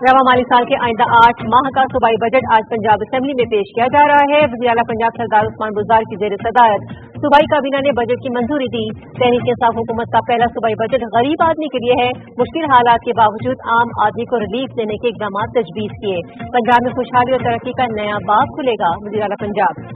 रवा माली साल के आइंदा 8 माह का सूबाई बजट आज पंजाब असेंबली में पेश किया जा रहा है। वज़ीर आला पंजाब सरदार उस्मान बुज़दार की ज़ेर सदारत सूबाई काबीना ने बजट की मंजूरी दी। तहरीक इंसाफ हुकूमत का पहला सूबाई बजट गरीब आदमी के लिए है। मुश्किल हालात के बावजूद आम आदमी को रिलीफ देने के इकदाम तजवीज़ किए। पंजाब में खुशहाली और तरक्की का नया बाब खुलेगा। वज़ीर आला पंजाब।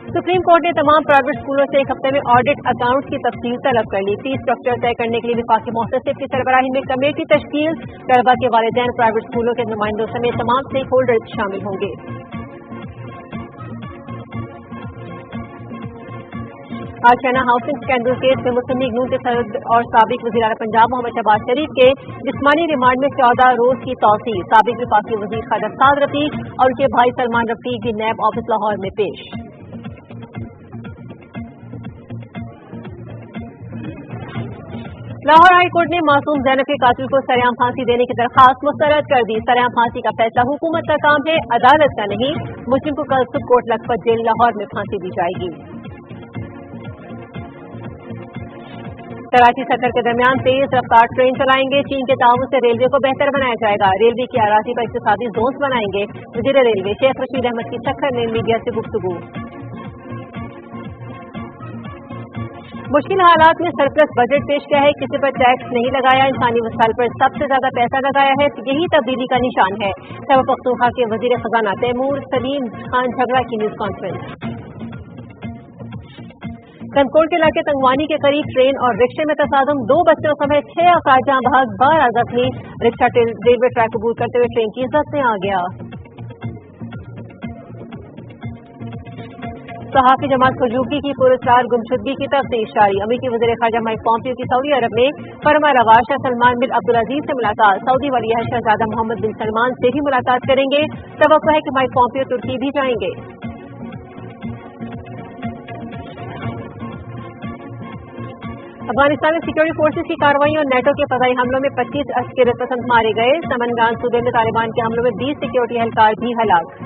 सुप्रीम कोर्ट ने तमाम प्राइवेट स्कूलों से एक हफ्ते में ऑडिट अकाउंट्स की तफसील तलब कर ली। फीस स्ट्रक्चर तय करने के लिए विफाकी मुहतसिब की सरबराही में कमेटी तश्कील। तलबा के वालिदैन, प्राइवेट स्कूलों के नुमाइंदों समेत तमाम स्टेक होल्डर्स शामिल होंगे। आशियाना हाउसिंग स्कैंडल केस में मुस्लिम लीग नून के सदर और साबिक वज़ीर आला पंजाब मोहम्मद शहबाज शरीफ के जिस्मानी रिमांड में 14 रोज की तौसीह। साबिक विफाकी वज़ीर ख्वाजा साद रफीक और उनके भाई सलमान रफीक भी नैब ऑफिस लाहौर में पेश। लाहौर हाई कोर्ट ने मासूम ज़ैनब के कातिल को सरेआम फांसी देने की दरखास्त मुस्तरद कर दी। सरेआम फांसी का फैसला हुकूमत का काम है, अदालत का नहीं। मुस्लिम को कल supreme court Lakhpat jail Lahore में फांसी दी जाएगी। कराची सफर के दरमियान तेज रफ्तार ट्रेन चलाएंगे। चीन के ताउन से रेलवे को बेहतर बनाया जाएगा। रेलवे की आराजी पर इक्तिसादी जोन बनाएंगे। वज़ीर रेलवे शेख रशीद अहमद की सक्खर में मीडिया से गुफ्तगू। मुश्किल हालात में सरप्लस बजट पेश किया है। किसी पर टैक्स नहीं लगाया। इंसानी वसाइल पर सबसे ज्यादा पैसा लगाया है। यही तब्दीली का निशान है। खैबर पख्तूनख्वा के वजीर खजाना तैमूर सलीम खान झगड़ा की न्यूज कॉन्फ्रेंस। कंदकोट के इलाके तंगवानी के करीब ट्रेन और रिक्शे में तसादम। 2 बच्चों समेत 6 अफराद जहां बहक, 12 जख्मी। रिक्शा रेलवे ट्रैक अबूर करते हुए ट्रेन की जद में आ गया। सहाफी जमात खजूकी की पुरस्कार गुमशुदगी की तफ्तीश जारी। अमेरिकी वज़ीर ख़ारजा माइक पॉम्पियो की सऊदी अरब में फरमा रवा शाह सलमान बिन अब्दुल अजीज से मुलाकात। सऊदी वलीअहद शहजादा मोहम्मद बिन सलमान से भी मुलाकात करेंगे। तवक्को है कि माइक पॉम्पियो तुर्की भी जाएंगे। अफगानिस्तान में सिक्योरिटी फोर्सेज की कार्रवाई और नेटो के फजाई हमलों में 25 अस्कर पसंद मारे गए। समनगान सूबे में तालिबान के हमलों में 20 सिक्योरिटी एहलकार भी हलाक।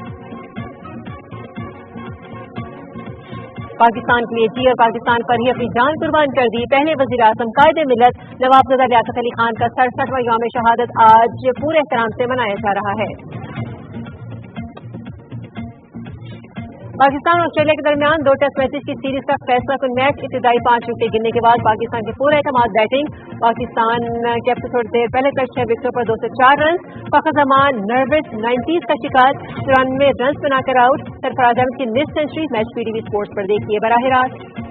पाकिस्तान के लिए जी और पाकिस्तान पर ही अपनी जान कुर्बान कर दी। पहले वज़ीर आज़म कायदे मिल्लत नवाबज़दा लियाकत अली खान का 67वां यौम शहादत आज पूरे एहतराम से मनाया जा रहा है। पाकिस्तान और ऑस्ट्रेलिया के दरमियान 2 टेस्ट मैचेस की सीरीज का फैसला कुन मैच। इब्तिदाई 5 विकेट गिरने के बाद पाकिस्तान के पूरा एतमाद बैटिंग। पाकिस्तान के अब से थोड़ी देर पहले तक 6 विकेटों पर 204 run. Fakhar Zaman nervous 90s का शिकार, 94 रन बनाकर आउट। सरफराज अहमद की miss century. Match PTV sports पर देखिए बराह रास्त।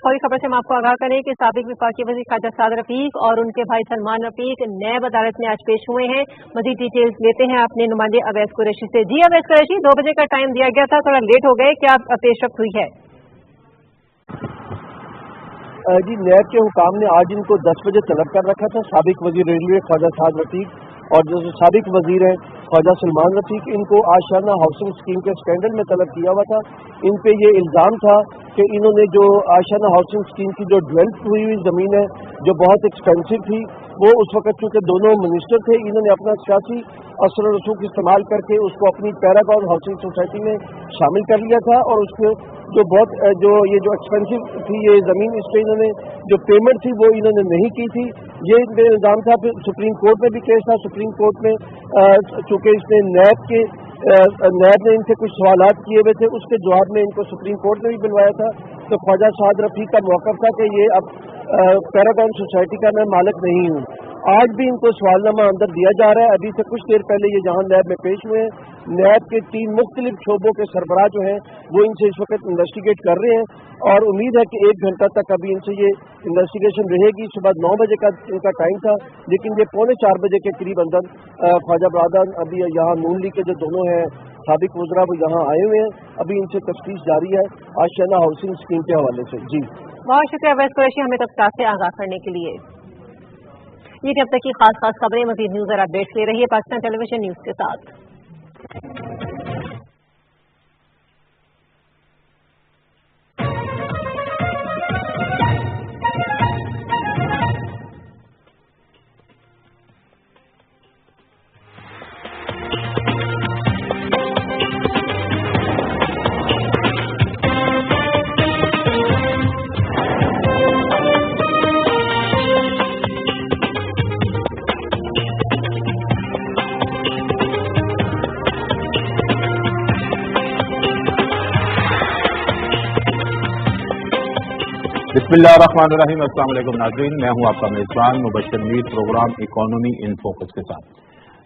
फौरी खबर से हम आपको आगाह करें कि साबिक विफाकी वज़ीर ख्वाजा साद रफीक और उनके भाई सलमान रफीक नैब अदालत में आज पेश हुए हैं। मजीद डिटेल्स लेते हैं अपने नुमाइंदे अवैस कुरैशी से। जी अवैस कुरैशी, 2 बजे का टाइम दिया गया था, थोड़ा लेट हो गए, क्या पेशरफ्त हुई है? जी, नैब के हुकाम ने आज इनको 10 बजे तलब कर रखा था। साबिक वज़ीर रेलवे ख्वाजा साद रफीक और जो साबिक वज़ीर हैं ख्वाजा सलमान रफीक, इनको आशियाना हाउसिंग स्कीम के स्कैंडल में तलब किया हुआ था। इन पे ये इल्ज़ाम था कि इन्होंने जो आशियाना हाउसिंग स्कीम की जो डेवलप हुई हुई ज़मीन है जो बहुत एक्सपेंसिव थी, वो उस वक्त चूँकि दोनों मिनिस्टर थे, इन्होंने अपना सियासी असर और रसूख इस्तेमाल करके उसको अपनी पैरागॉन हाउसिंग सोसाइटी में शामिल कर लिया था। और उसके जो बहुत जो एक्सपेंसिव थी ये ज़मीन, इस पर इन्होंने जो पेमेंट थी वो इन्होंने नहीं की थी। ये इल्ज़ाम था। फिर सुप्रीम कोर्ट में भी केस था। सुप्रीम कोर्ट में चूँकि इसने नैब ने इनसे कुछ सवालात किए हुए थे, उसके जवाब में इनको सुप्रीम कोर्ट ने भी बुलवाया था। तो ख्वाजा साद रफीक का मौक़िफ़ था कि ये अब पैरागॉन सोसाइटी का मैं मालिक नहीं हूँ। आज भी इनको सवालनामा अंदर दिया जा रहा है। अभी से कुछ देर पहले ये जहाँ नैब में पेश हुए हैं, नैब के 3 मुख्तलिफ शोबों के सरबराह जो हैं वो इनसे इस वक्त इन्वेस्टिगेट कर रहे हैं और उम्मीद है कि 1 घंटा तक अभी इनसे ये इन्वेस्टिगेशन रहेगी। सुबह 9 बजे का इनका टाइम था, लेकिन ये 3:45 बजे के करीब अंदर ख्वाजा बरादर अभी यहाँ नून लीग के जो दोनों हैं साबिक वज़रा वो यहाँ आए हुए हैं। अभी इनसे तफ्तीश जारी है आशियाना हाउसिंग स्कीम के हवाले से। जी बहुत शुक्रिया अवैस कुरैशी, हमें तफसीलात से आगाह करने के लिए। ये अब तक की खास खबरें। मज़ीद न्यूज़ और अपडेट्स ले रही है पाकिस्तान टेलीविजन न्यूज़ के साथ। बिस्मिल्लाहिर्रहमानिर्रहीम। अस्सलाम वालेकुम नाज़रीन, मैं हूं आपका मेज़बान Mubashar Mir, program economy in focus के साथ।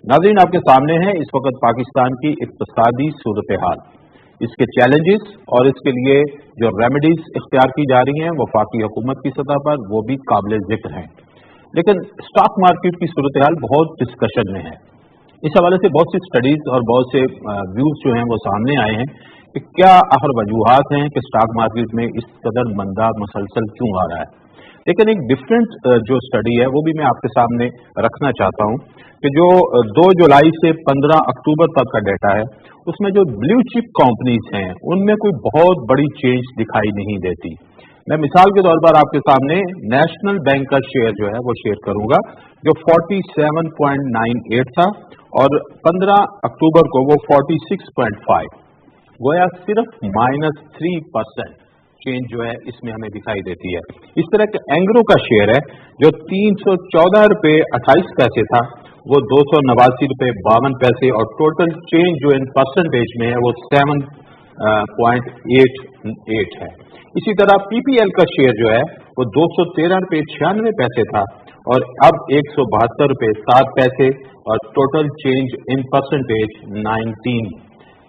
नाज़रीन, आपके सामने है इस वक्त पाकिस्तान की इक़्तिसादी सूरत हाल, इसके चैलेंजेस और इसके लिए जो रेमेडीज इख्तियार की जा रही हैं वफाकी हुकूमत की सतह पर, वो भी काबिल ज़िक्र हैं। लेकिन स्टॉक मार्केट की सूरत हाल बहुत डिस्कशन में है। इस हवाले से बहुत सी स्टडीज और बहुत से व्यूज जो हैं वो सामने आए हैं कि क्या आखिर वजूहात हैं कि स्टॉक मार्केट में इस कदर मंदा मुसलसल क्यों आ रहा है। लेकिन एक डिफरेंट जो स्टडी है वो भी मैं आपके सामने रखना चाहता हूं कि जो 2 जुलाई से 15 अक्टूबर तक का डेटा है, उसमें जो ब्लू चिप कंपनीज हैं उनमें कोई बहुत बड़ी चेंज दिखाई नहीं देती। मैं मिसाल के तौर पर आपके सामने नेशनल बैंक का शेयर जो है वो शेयर करूंगा, जो 47.98 था और 15 अक्टूबर को वो 46.5, गोया सिर्फ -3% चेंज जो है इसमें हमें दिखाई देती है। इस तरह के एंग्रो का शेयर है जो 314 रुपये 28 पैसे था, वो 289 रुपये 52 पैसे और टोटल चेंज जो इन परसेंटेज में है वो 7.88 है। इसी तरह पीपीएल का शेयर जो है वो 213 रुपये 96 पैसे था और अब 172 रुपये 7 पैसे और टोटल चेंज इन परसेंटेज 19।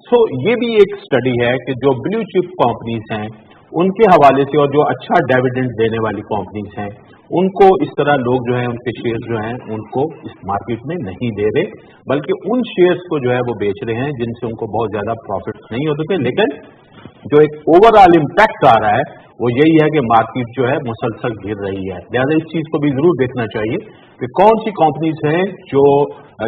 सो ये भी एक स्टडी है कि जो ब्लू चिप कंपनीज हैं उनके हवाले से और जो अच्छा डिविडेंड देने वाली कंपनीज हैं उनको इस तरह लोग जो हैं उनके शेयर्स जो हैं उनको इस मार्केट में नहीं दे रहे, बल्कि उन शेयर्स को जो है वो बेच रहे हैं जिनसे उनको बहुत ज्यादा प्रॉफिट नहीं होते थे। लेकिन जो एक ओवरऑल इम्पैक्ट आ रहा है वो यही है कि मार्केट जो है मुसलसल गिर रही है। लिहाजा इस चीज को भी जरूर देखना चाहिए कि कौन सी कंपनीज हैं जो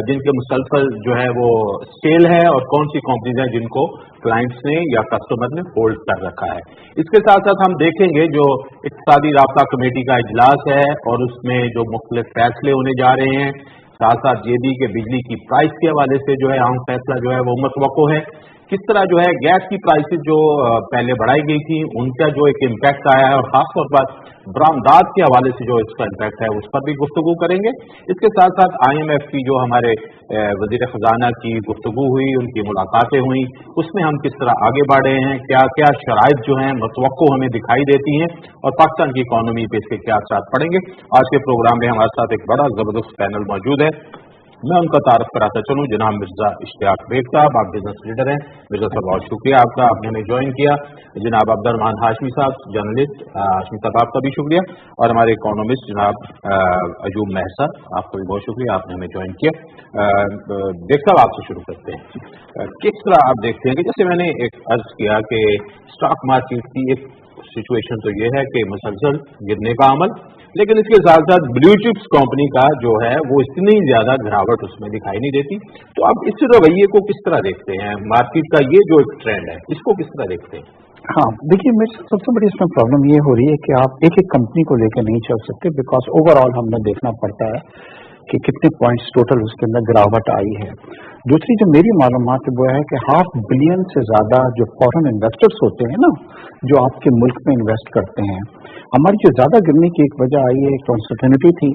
जिनके मुसलसल जो है वो सेल है और कौन सी कंपनीज हैं जिनको क्लाइंट्स ने या कस्टमर ने होल्ड कर रखा है। इसके साथ साथ हम देखेंगे जो इक़्तिसादी राब्ता कमेटी का इजलास है और उसमें जो मुख्तलिफ फैसले होने जा रहे हैं, साथ साथ ये भी कि बिजली की प्राइस के हवाले से जो है अहम फैसला जो है वो मुतवक्को है। किस तरह जो है गैस की प्राइसेस जो पहले बढ़ाई गई थी उनका जो एक इम्पैक्ट आया है और खासतौर पर बरामदात के हवाले से जो इसका इम्पैक्ट है उस पर भी गुफ्तगू करेंगे। इसके साथ साथ IMF की जो हमारे वजीर खजाना की गुफ्तगू हुई, उनकी मुलाकातें हुई, उसमें हम किस तरह आगे बढ़ रहे हैं, क्या क्या शराइत जो हैं मुतवक्को हमें दिखाई देती हैं और पाकिस्तान की इकॉनमी पे इसके क्या असर पड़ेंगे। आज के प्रोग्राम में हमारे साथ एक बड़ा जबरदस्त पैनल मौजूद है। मैं उनका तारफ कराता चलूं। जनाब मिर्जा इश्तियाक बेग साहब, आप बिजनेस लीडर हैं। मिर्जा साहब बहुत शुक्रिया आपका, आपने हमें ज्वाइन किया। जनाब अब्दुर्रहमान हाशमी साहब, जर्नलिस्ट, हाशमी साहब आपका भी शुक्रिया। और हमारे इकोनॉमिस्ट जनाब अयूब महर साहब, आपका भी बहुत शुक्रिया, आपने हमें ज्वाइन किया। बेग साहब आपसे शुरू करते हैं। किस तरह आप देखते हैं कि जैसे मैंने एक अर्ज किया कि स्टॉक मार्केट की एक सिचुएशन तो ये है कि मुसलसल गिरने का अमल, लेकिन इसके साथ साथ ब्लू चिप्स कंपनी का जो है वो इतनी ज्यादा गिरावट उसमें दिखाई नहीं देती। तो आप इस रवैये को किस तरह देखते हैं, मार्केट का ये जो एक ट्रेंड है इसको किस तरह देखते हैं? हाँ, देखिए मेरे सबसे बड़ी इसमें प्रॉब्लम ये हो रही है कि आप एक एक कंपनी को लेकर नहीं चल सकते, बिकॉज ओवरऑल हमने देखना पड़ता है कि कितने पॉइंट्स टोटल उसके अंदर गिरावट आई है। दूसरी जो मेरी मालूमात है वो है कि 500 बिलियन से ज्यादा जो फॉरेन इन्वेस्टर्स होते हैं ना, जो आपके मुल्क में इन्वेस्ट करते हैं, हमारी जो ज्यादा गिरने की एक वजह आई है, एक अनसर्टेनिटी थी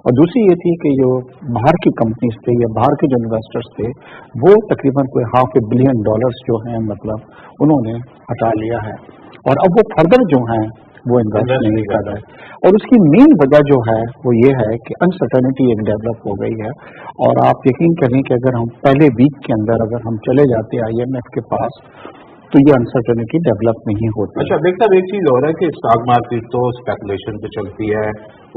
और दूसरी ये थी कि जो बाहर की कंपनीज थे या बाहर के जो इन्वेस्टर्स थे वो तकरीबन कोई $500 बिलियन जो हैं मतलब उन्होंने हटा लिया है और अब वो फर्दर जो हैं वो इन्वेस्ट नहीं कर रहे। और उसकी मेन वजह जो है वो ये है कि अनसर्टेनिटी एक डेवलप हो गई है। और आप यकीन करें कि अगर हम पहले वीक के अंदर अगर हम चले जाते IMF के पास तो ये अनसर्टेनिटी डेवलप नहीं होती। अच्छा देख साहब, एक चीज हो रहा है कि स्टॉक मार्केट तो स्पेकुलेशन पे चलती है,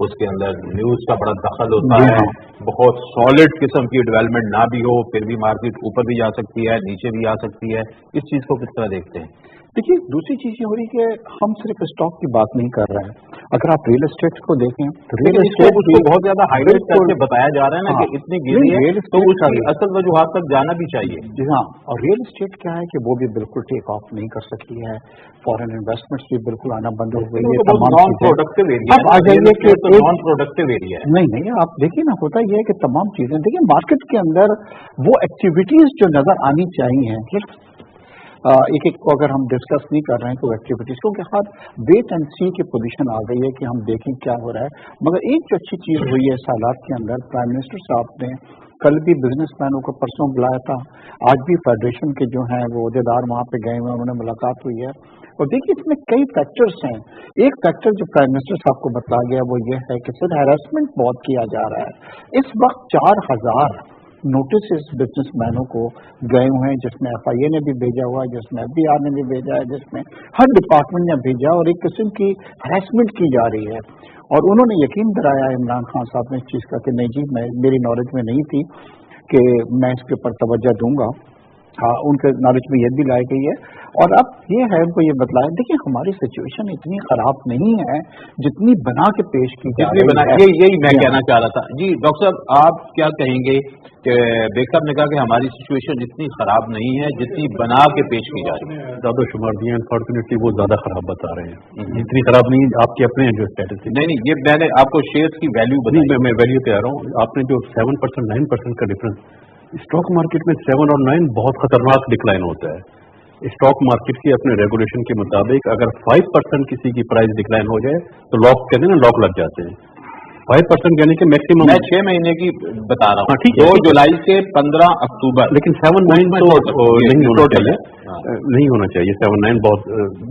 उसके अंदर न्यूज का बड़ा दखल होता है, बहुत सॉलिड किस्म की डेवलपमेंट ना भी हो फिर भी मार्केट ऊपर भी जा सकती है, नीचे भी आ सकती है। इस चीज को किस तरह देखते हैं? देखिए, दूसरी चीज ये हो रही है कि हम सिर्फ स्टॉक की बात नहीं कर रहे हैं। अगर आप रियल एस्टेट को देखें तो रियल एस्टेट उसको बहुत ज्यादा हाईलाइट करके बताया जा रहा है ना कि इतनी गिरी है तो उसकी असल वजूहात तक जाना भी चाहिए। जी हाँ, और रियल एस्टेट क्या है कि वो भी बिल्कुल टेक ऑफ नहीं कर सकी है, फॉरेन इन्वेस्टमेंट्स भी बिल्कुल आना बंद हो गई है। नॉन प्रोडक्टिव एरिया अब आ जाइए कि नॉन प्रोडक्टिव एरिया है। नहीं, आप देखिए ना, होता यह है कि तमाम चीजें देखिए मार्केट के अंदर वो एक्टिविटीज जो नजर आनी चाहिए, एक एक को अगर हम डिस्कस नहीं कर रहे हैं तो एक्टिविटीज, क्योंकि हर वेट एंड सी की पोजीशन आ गई है कि हम देखें क्या हो रहा है। मगर एक जो अच्छी चीज हुई है इस हालात के अंदर, प्राइम मिनिस्टर साहब ने कल भी बिजनेसमैनों को परसों बुलाया था, आज भी फेडरेशन के जो हैं वो अहदेदार वहाँ पे गए हुए, उन्होंने मुलाकात हुई है। और देखिए इसमें कई फैक्टर्स हैं। एक फैक्टर जो प्राइम मिनिस्टर साहब को बताया गया वो ये है कि सर हैरेसमेंट बहुत किया जा रहा है। इस वक्त 4000 नोटिस बिजनेसमैनों को गए हुए हैं, जिसमें FIA ने भी भेजा हुआ है, जिसमें FBR ने भी भेजा है, जिसमें हर डिपार्टमेंट ने भेजा, और एक किस्म की हैरेसमेंट की जा रही है। और उन्होंने यकीन दिलाया इमरान खान साहब ने इस चीज़ का कि नहीं जी, मेरी नॉलेज में नहीं थी कि मैं इसके ऊपर तवज्जो दूंगा। हाँ, उनके नॉलेज में ये भी लाई गई है। और अब ये है उनको ये बतलाया, देखिए हमारी सिचुएशन इतनी खराब नहीं है जितनी बना के पेश की जा रही है। यही मैं कहना चाह रहा था जी। डॉक्टर साहब आप क्या कहेंगे कि बेग साहब ने कहा कि हमारी सिचुएशन इतनी खराब नहीं है जितनी बना के पेश की जा रही है। ज्यादा शुमार दिए, अनफॉर्चुनेटली वो ज्यादा खराब बता रहे हैं। इतनी खराब नहीं, आपके अपने जो स्टेटस। नहीं, ये मैंने आपको शेयर्स की वैल्यू बताई। मैं वैल्यू कह रहा हूँ। आपने जो 7% 9% का डिफरेंस, स्टॉक मार्केट में 7 और 9 बहुत खतरनाक डिक्लाइन होता है। स्टॉक मार्केट की अपने रेगुलेशन के मुताबिक अगर 5% किसी की प्राइस डिक्लाइन हो जाए तो लॉक कहते हैं ना, लॉक लग जाते हैं। 5% यानी कि मैक्सिमम। मैं 6 महीने की बता रहा हूँ, ठीक है, 2 जुलाई से 15 अक्टूबर। लेकिन 7-9 तो नहीं होना चाहिए, नहीं होना चाहिए। 7-9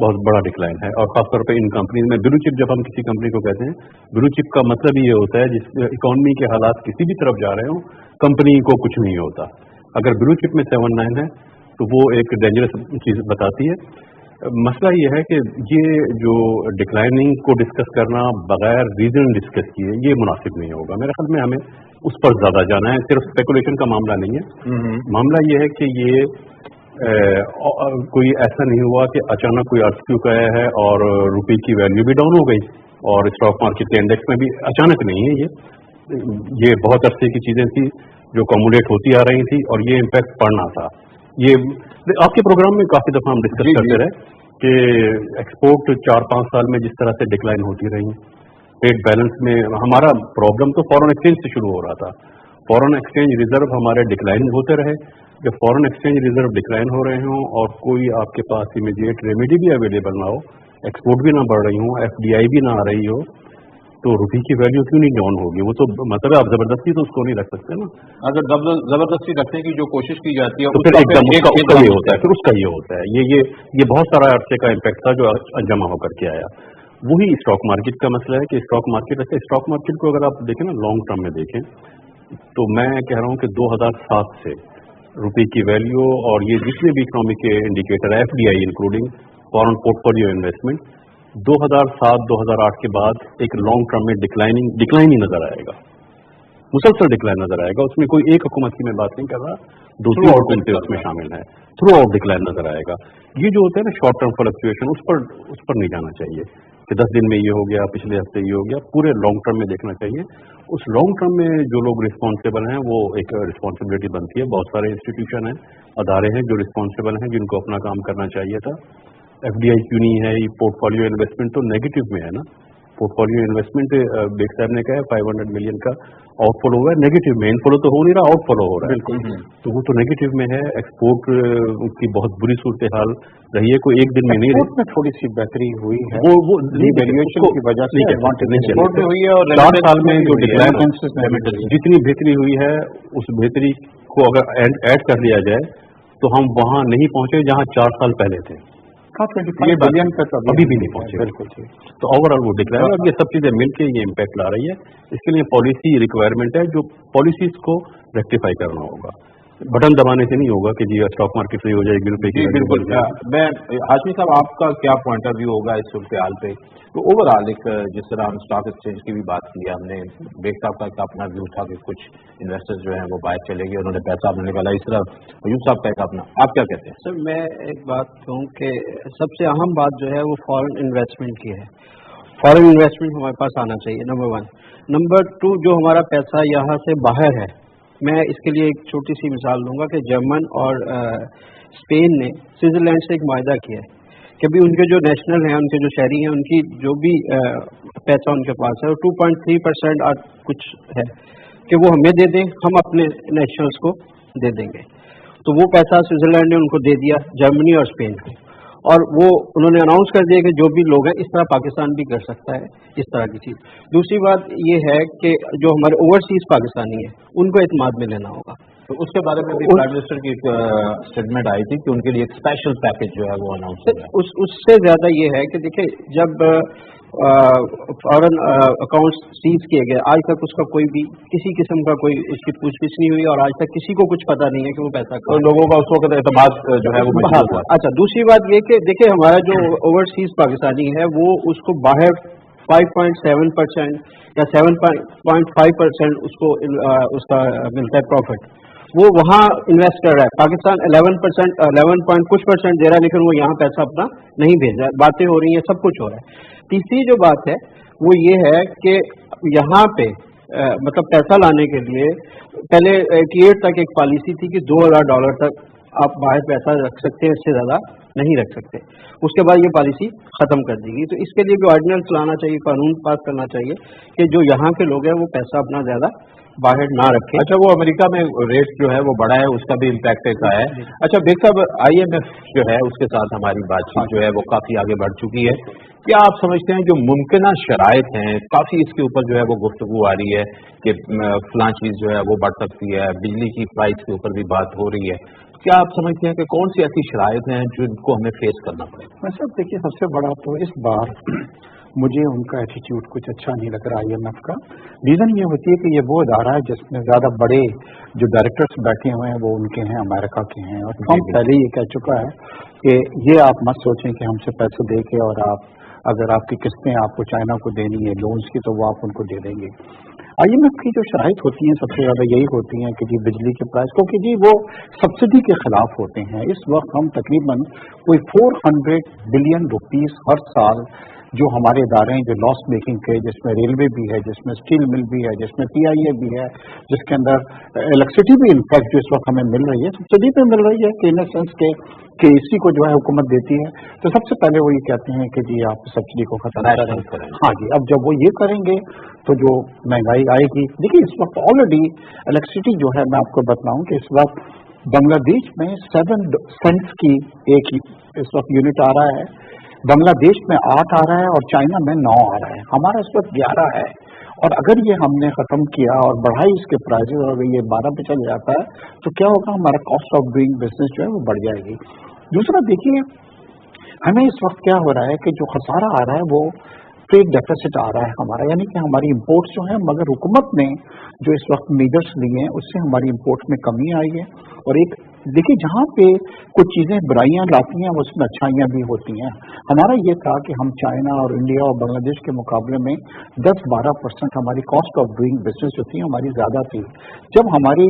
बहुत बड़ा डिक्लाइन है। और खासतौर पे इन कंपनी में ब्लू चिप, जब हम किसी कंपनी को कहते हैं ब्लू चिप का मतलब ये होता है जिस इकोनॉमी के हालात किसी भी तरफ जा रहे हो, कंपनी को कुछ नहीं होता। अगर ब्लू चिप में 7-9 है तो वो एक डेंजरस चीज बताती है। मसला ये है कि ये जो डिक्लाइनिंग को डिस्कस करना बगैर रीजन डिस्कस किए ये मुनासिब नहीं होगा। मेरे ख्याल में हमें उस पर ज्यादा जाना है। सिर्फ स्पेकुलेशन का मामला नहीं है। मामला ये है कि ये कोई ऐसा नहीं हुआ कि अचानक कोई अर्थक्वेक आया है और रुपये की वैल्यू भी डाउन हो गई और स्टॉक मार्केट के इंडेक्स में भी अचानक नहीं है। ये बहुत अरसे की चीजें थी जो कम्युलेट होती आ रही थी और ये इम्पैक्ट पड़ना था। ये आपके प्रोग्राम में काफी दफा हम डिस्कस करते रहे कि एक्सपोर्ट 4-5 साल में जिस तरह से डिक्लाइन होती रही, ट्रेड बैलेंस में हमारा प्रॉब्लम तो फॉरेन एक्सचेंज से शुरू हो रहा था। फॉरेन एक्सचेंज रिजर्व हमारे डिक्लाइन होते रहे। जब फॉरेन एक्सचेंज रिजर्व डिक्लाइन हो रहे हों और कोई आपके पास इमीडिएट रेमेडी भी अवेलेबल ना हो, एक्सपोर्ट भी ना बढ़ रही हो, FDI भी ना आ रही हो, तो रुपये की वैल्यू क्यों नहीं डाउन होगी? वो तो मतलब आप जबरदस्ती तो उसको नहीं रख सकते ना। अगर जबरदस्ती रखने की जो कोशिश की जाती है तो फिर एकदम उसका ये होता है, फिर उसका ये होता है। ये बहुत सारा अरसे का इम्पैक्ट था जो जमा होकर के आया। वही स्टॉक मार्केट का मसला है कि स्टॉक मार्केट को अगर आप देखें ना, लॉन्ग टर्म में देखें, तो मैं कह रहा हूँ कि 2007 से रुपये की वैल्यू और ये जितने भी इकोनॉमिक के इंडिकेटर है, FDI including foreign portfolio investment, 2007-2008 के बाद एक लॉन्ग टर्म में डिक्लाइन ही नजर आएगा, मुसलसल डिक्लाइन नजर आएगा। उसमें कोई एक हुकूमत की मैं बात नहीं कर रहा, दूसरी हुकूमतें उसमें शामिल है, थ्रू आउट डिक्लाइन नजर आएगा। ये जो होता है ना शॉर्ट टर्म फ्लक्चुएशन, उस पर नहीं जाना चाहिए कि 10 दिन में ये हो गया, पिछले हफ्ते ये हो गया। पूरे लॉन्ग टर्म में देखना चाहिए। उस लॉन्ग टर्म में जो लोग रिस्पॉन्सिबल हैं वो एक रिस्पॉन्सिबिलिटी बनती है। बहुत सारे इंस्टीट्यूशन हैं, अदारे हैं जो रिस्पॉन्सिबल हैं, जिनको अपना काम करना चाहिए था। FDI क्यों नहीं है? ये पोर्टफोलियो इन्वेस्टमेंट तो नेगेटिव में है ना। पोर्टफोलियो इन्वेस्टमेंट बेग साहब ने कहा है 500 मिलियन का आउटफ्लो हुआ है, नेगेटिव में। इनफ्लो तो हो नहीं रहा, आउटफ्लो हो रहा है। बिल्कुल, तो वो तो नेगेटिव में है। एक्सपोर्ट की बहुत बुरी सूरत हाल रही है, कोई एक दिन में नहीं रही। में थोड़ी सी बेहतरी हुई है, वो वैल्यूएशन की वजह से एक्सपोर्ट में हुई है। और 4 साल में जो डिक्लाइन जितनी बेहतरी हुई है, उस बेहतरी को अगर ऐड कर लिया जाए तो हम वहां नहीं पहुंचे जहां 4 साल पहले थे। 25 बिलियन तक अभी भी नहीं पहुंचे। बिल्कुल ठीक। तो ओवरऑल वो डिक्लाइन, और ये सब चीजें मिलकर ये इम्पैक्ट ला रही है। इसके लिए पॉलिसी रिक्वायरमेंट है, जो पॉलिसीज को रेक्टिफाई करना होगा। बटन दबाने से नहीं होगा कि जी स्टॉक मार्केट सही हो जाएगी, रुपए की। बिल्कुल। मैं हाशमी साहब, आपका क्या पॉइंट ऑफ व्यू होगा इस सूरत हाल पे? तो ओवरऑल एक जिस तरह हम स्टॉक एक्सचेंज की भी बात की, हमने बेग साहब का अपना व्यू था कि कुछ इन्वेस्टर्स जो हैं वो बाहर चले गए, उन्होंने पैसा अपने निकाला। इस तरह यूब साहब का अपना, आप क्या कहते हैं? सर मैं एक बात कहूँ कि सबसे अहम बात जो है वो फॉरेन इन्वेस्टमेंट की है। फॉरेन इन्वेस्टमेंट हमारे पास आना चाहिए, नंबर 1। नंबर 2, जो हमारा पैसा यहाँ से बाहर है, मैं इसके लिए एक छोटी सी मिसाल दूंगा कि जर्मन और स्पेन ने स्विट्जरलैंड से एक मायदा किया है कि भी उनके जो नेशनल हैं, उनके जो शहरी हैं, उनकी जो भी पैसा उनके पास है वो 2.3% कुछ है कि वो हमें दे दें, हम अपने नेशनल्स को दे देंगे। तो वो पैसा स्विट्जरलैंड ने उनको दे दिया, जर्मनी और स्पेन को, और वो उन्होंने अनाउंस कर दिया कि जो भी लोग हैं, इस तरह पाकिस्तान भी कर सकता है इस तरह की चीज़। दूसरी बात ये है कि जो हमारे ओवरसीज पाकिस्तानी हैं उनको एतमाद में लेना होगा। तो उसके बारे में भी प्राइम मिनिस्टर की स्टेटमेंट आई थी कि उनके लिए एक स्पेशल पैकेज जो है वो अनाउंस हो गया। उससे ज्यादा ये है कि देखिए, जब फॉरेन अकाउंट्स सीज किए गए, आज तक उसका कोई भी किसी किस्म का कोई उसकी पूछगिछ नहीं हुई, और आज तक किसी को कुछ पता नहीं है कि वो पैसा तो लोगों का उस वक्त एतमाद जो है वो मजबूत हुआ। अच्छा, दूसरी बात ये कि देखिए, हमारा जो ओवरसीज पाकिस्तानी है वो उसको बाहर 5.7% या 7.5% उसको उसका मिलता है प्रॉफिट, वो वहाँ इन्वेस्ट कर रहा है। पाकिस्तान 11 पॉइंट कुछ परसेंट दे रहा है, लेकिन वो यहाँ पैसा अपना नहीं भेज रहा है। बातें हो रही हैं, सब कुछ हो रहा है। तीसरी जो बात है वो ये है कि यहाँ पे मतलब पैसा लाने के लिए पहले 88 तक एक पॉलिसी थी कि $2,000 तक आप बाहर पैसा रख सकते हैं, इससे ज़्यादा नहीं रख सकते। उसके बाद ये पॉलिसी ख़त्म कर दी गई। तो इसके लिए भी ऑर्डिनेंस लाना चाहिए, कानून पास करना चाहिए कि जो यहाँ के लोग हैं वो पैसा अपना ज़्यादा बाहर ना रखें। अच्छा, वो अमेरिका में रेट जो है वो बढ़ा है, उसका भी इम्पैक्ट ऐसा है। अच्छा बेग साहब, IMF जो है उसके साथ हमारी बातचीत जो है वो काफ़ी आगे बढ़ चुकी है। क्या आप समझते हैं जो मुमकिन शराइत हैं, काफ़ी इसके ऊपर जो है वो गुफ्तगू आ रही है कि फलां चीज़ जो है वो बढ़ सकती है, बिजली की प्राइस के ऊपर भी बात हो रही है, क्या आप समझते हैं कि कौन सी ऐसी शराइत हैं जिनको हमें फेस करना पड़ेगा? सर देखिए, सबसे बड़ा तो इस बार मुझे उनका एटीट्यूड कुछ अच्छा नहीं लग रहा IMF का। रीज़न ये होती है कि ये वो इदारा है जिसमें ज़्यादा बड़े जो डायरेक्टर्स बैठे हुए हैं वो उनके हैं, अमेरिका के हैं, और ट्रम्प पहले ही कह चुका है कि ये आप मत सोचें कि हमसे पैसे दे के और आप अगर आपकी किस्तें आपको चाइना को देनी है लोन्स की तो वो आप उनको दे देंगे। IMF की जो शराइत होती हैं सबसे ज़्यादा यही होती हैं कि जी बिजली के प्राइस, क्योंकि जी वो सब्सिडी के खिलाफ होते हैं। इस वक्त हम तकरीबन कोई 400 बिलियन रुपीस हर साल जो हमारे इदारे हैं जो लॉस मेकिंग के, जिसमें रेलवे भी है, जिसमें स्टील मिल भी है, जिसमें PIA भी है, जिसके अंदर इलेक्ट्रिसिटी भी इनफैक्ट जो इस वक्त हमें मिल रही है सब्सिडी पे मिल रही है, कि इन सेंस के इसी को जो है हुकूमत देती है। तो सबसे पहले वो ये कहते हैं कि जी आप सब्सिडी को खत्म करें। हाँ जी, अब जब वो ये करेंगे तो जो महंगाई आएगी, देखिए इस वक्त ऑलरेडी इलेक्ट्रिसिटी जो है, मैं आपको बताऊं कि इस वक्त बांग्लादेश में 7 सेंट्स की एक इस वक्त यूनिट आ रहा है, बांग्लादेश में 8 आ रहा है और चाइना में 9 आ रहा है। हमारा इस वक्त 11 है, और अगर ये हमने ख़त्म किया और बढ़ाई इसके प्राइसेस और अगर ये 12 पे चले जाता है तो क्या होगा, हमारा कॉस्ट ऑफ डूइंग बिजनेस जो है वो बढ़ जाएगी। दूसरा देखिए, हमें इस वक्त क्या हो रहा है कि जो खसारा आ रहा है वो ट्रेड डेफिसिट आ रहा है हमारा, यानी कि हमारी इंपोर्ट्स जो है, मगर हुकूमत ने जो इस वक्त मीजर्स लिए हैं उससे हमारी इंपोर्ट्स में कमी आई है। और एक देखिए, जहाँ पे कुछ चीज़ें बुराइयाँ लाती हैं उसमें अच्छाइयाँ भी होती हैं। हमारा ये था कि हम चाइना और इंडिया और बांग्लादेश के मुकाबले में 10-12% हमारी कॉस्ट ऑफ डूइंग बिजनेस जो थी हमारी ज़्यादा थी। जब हमारी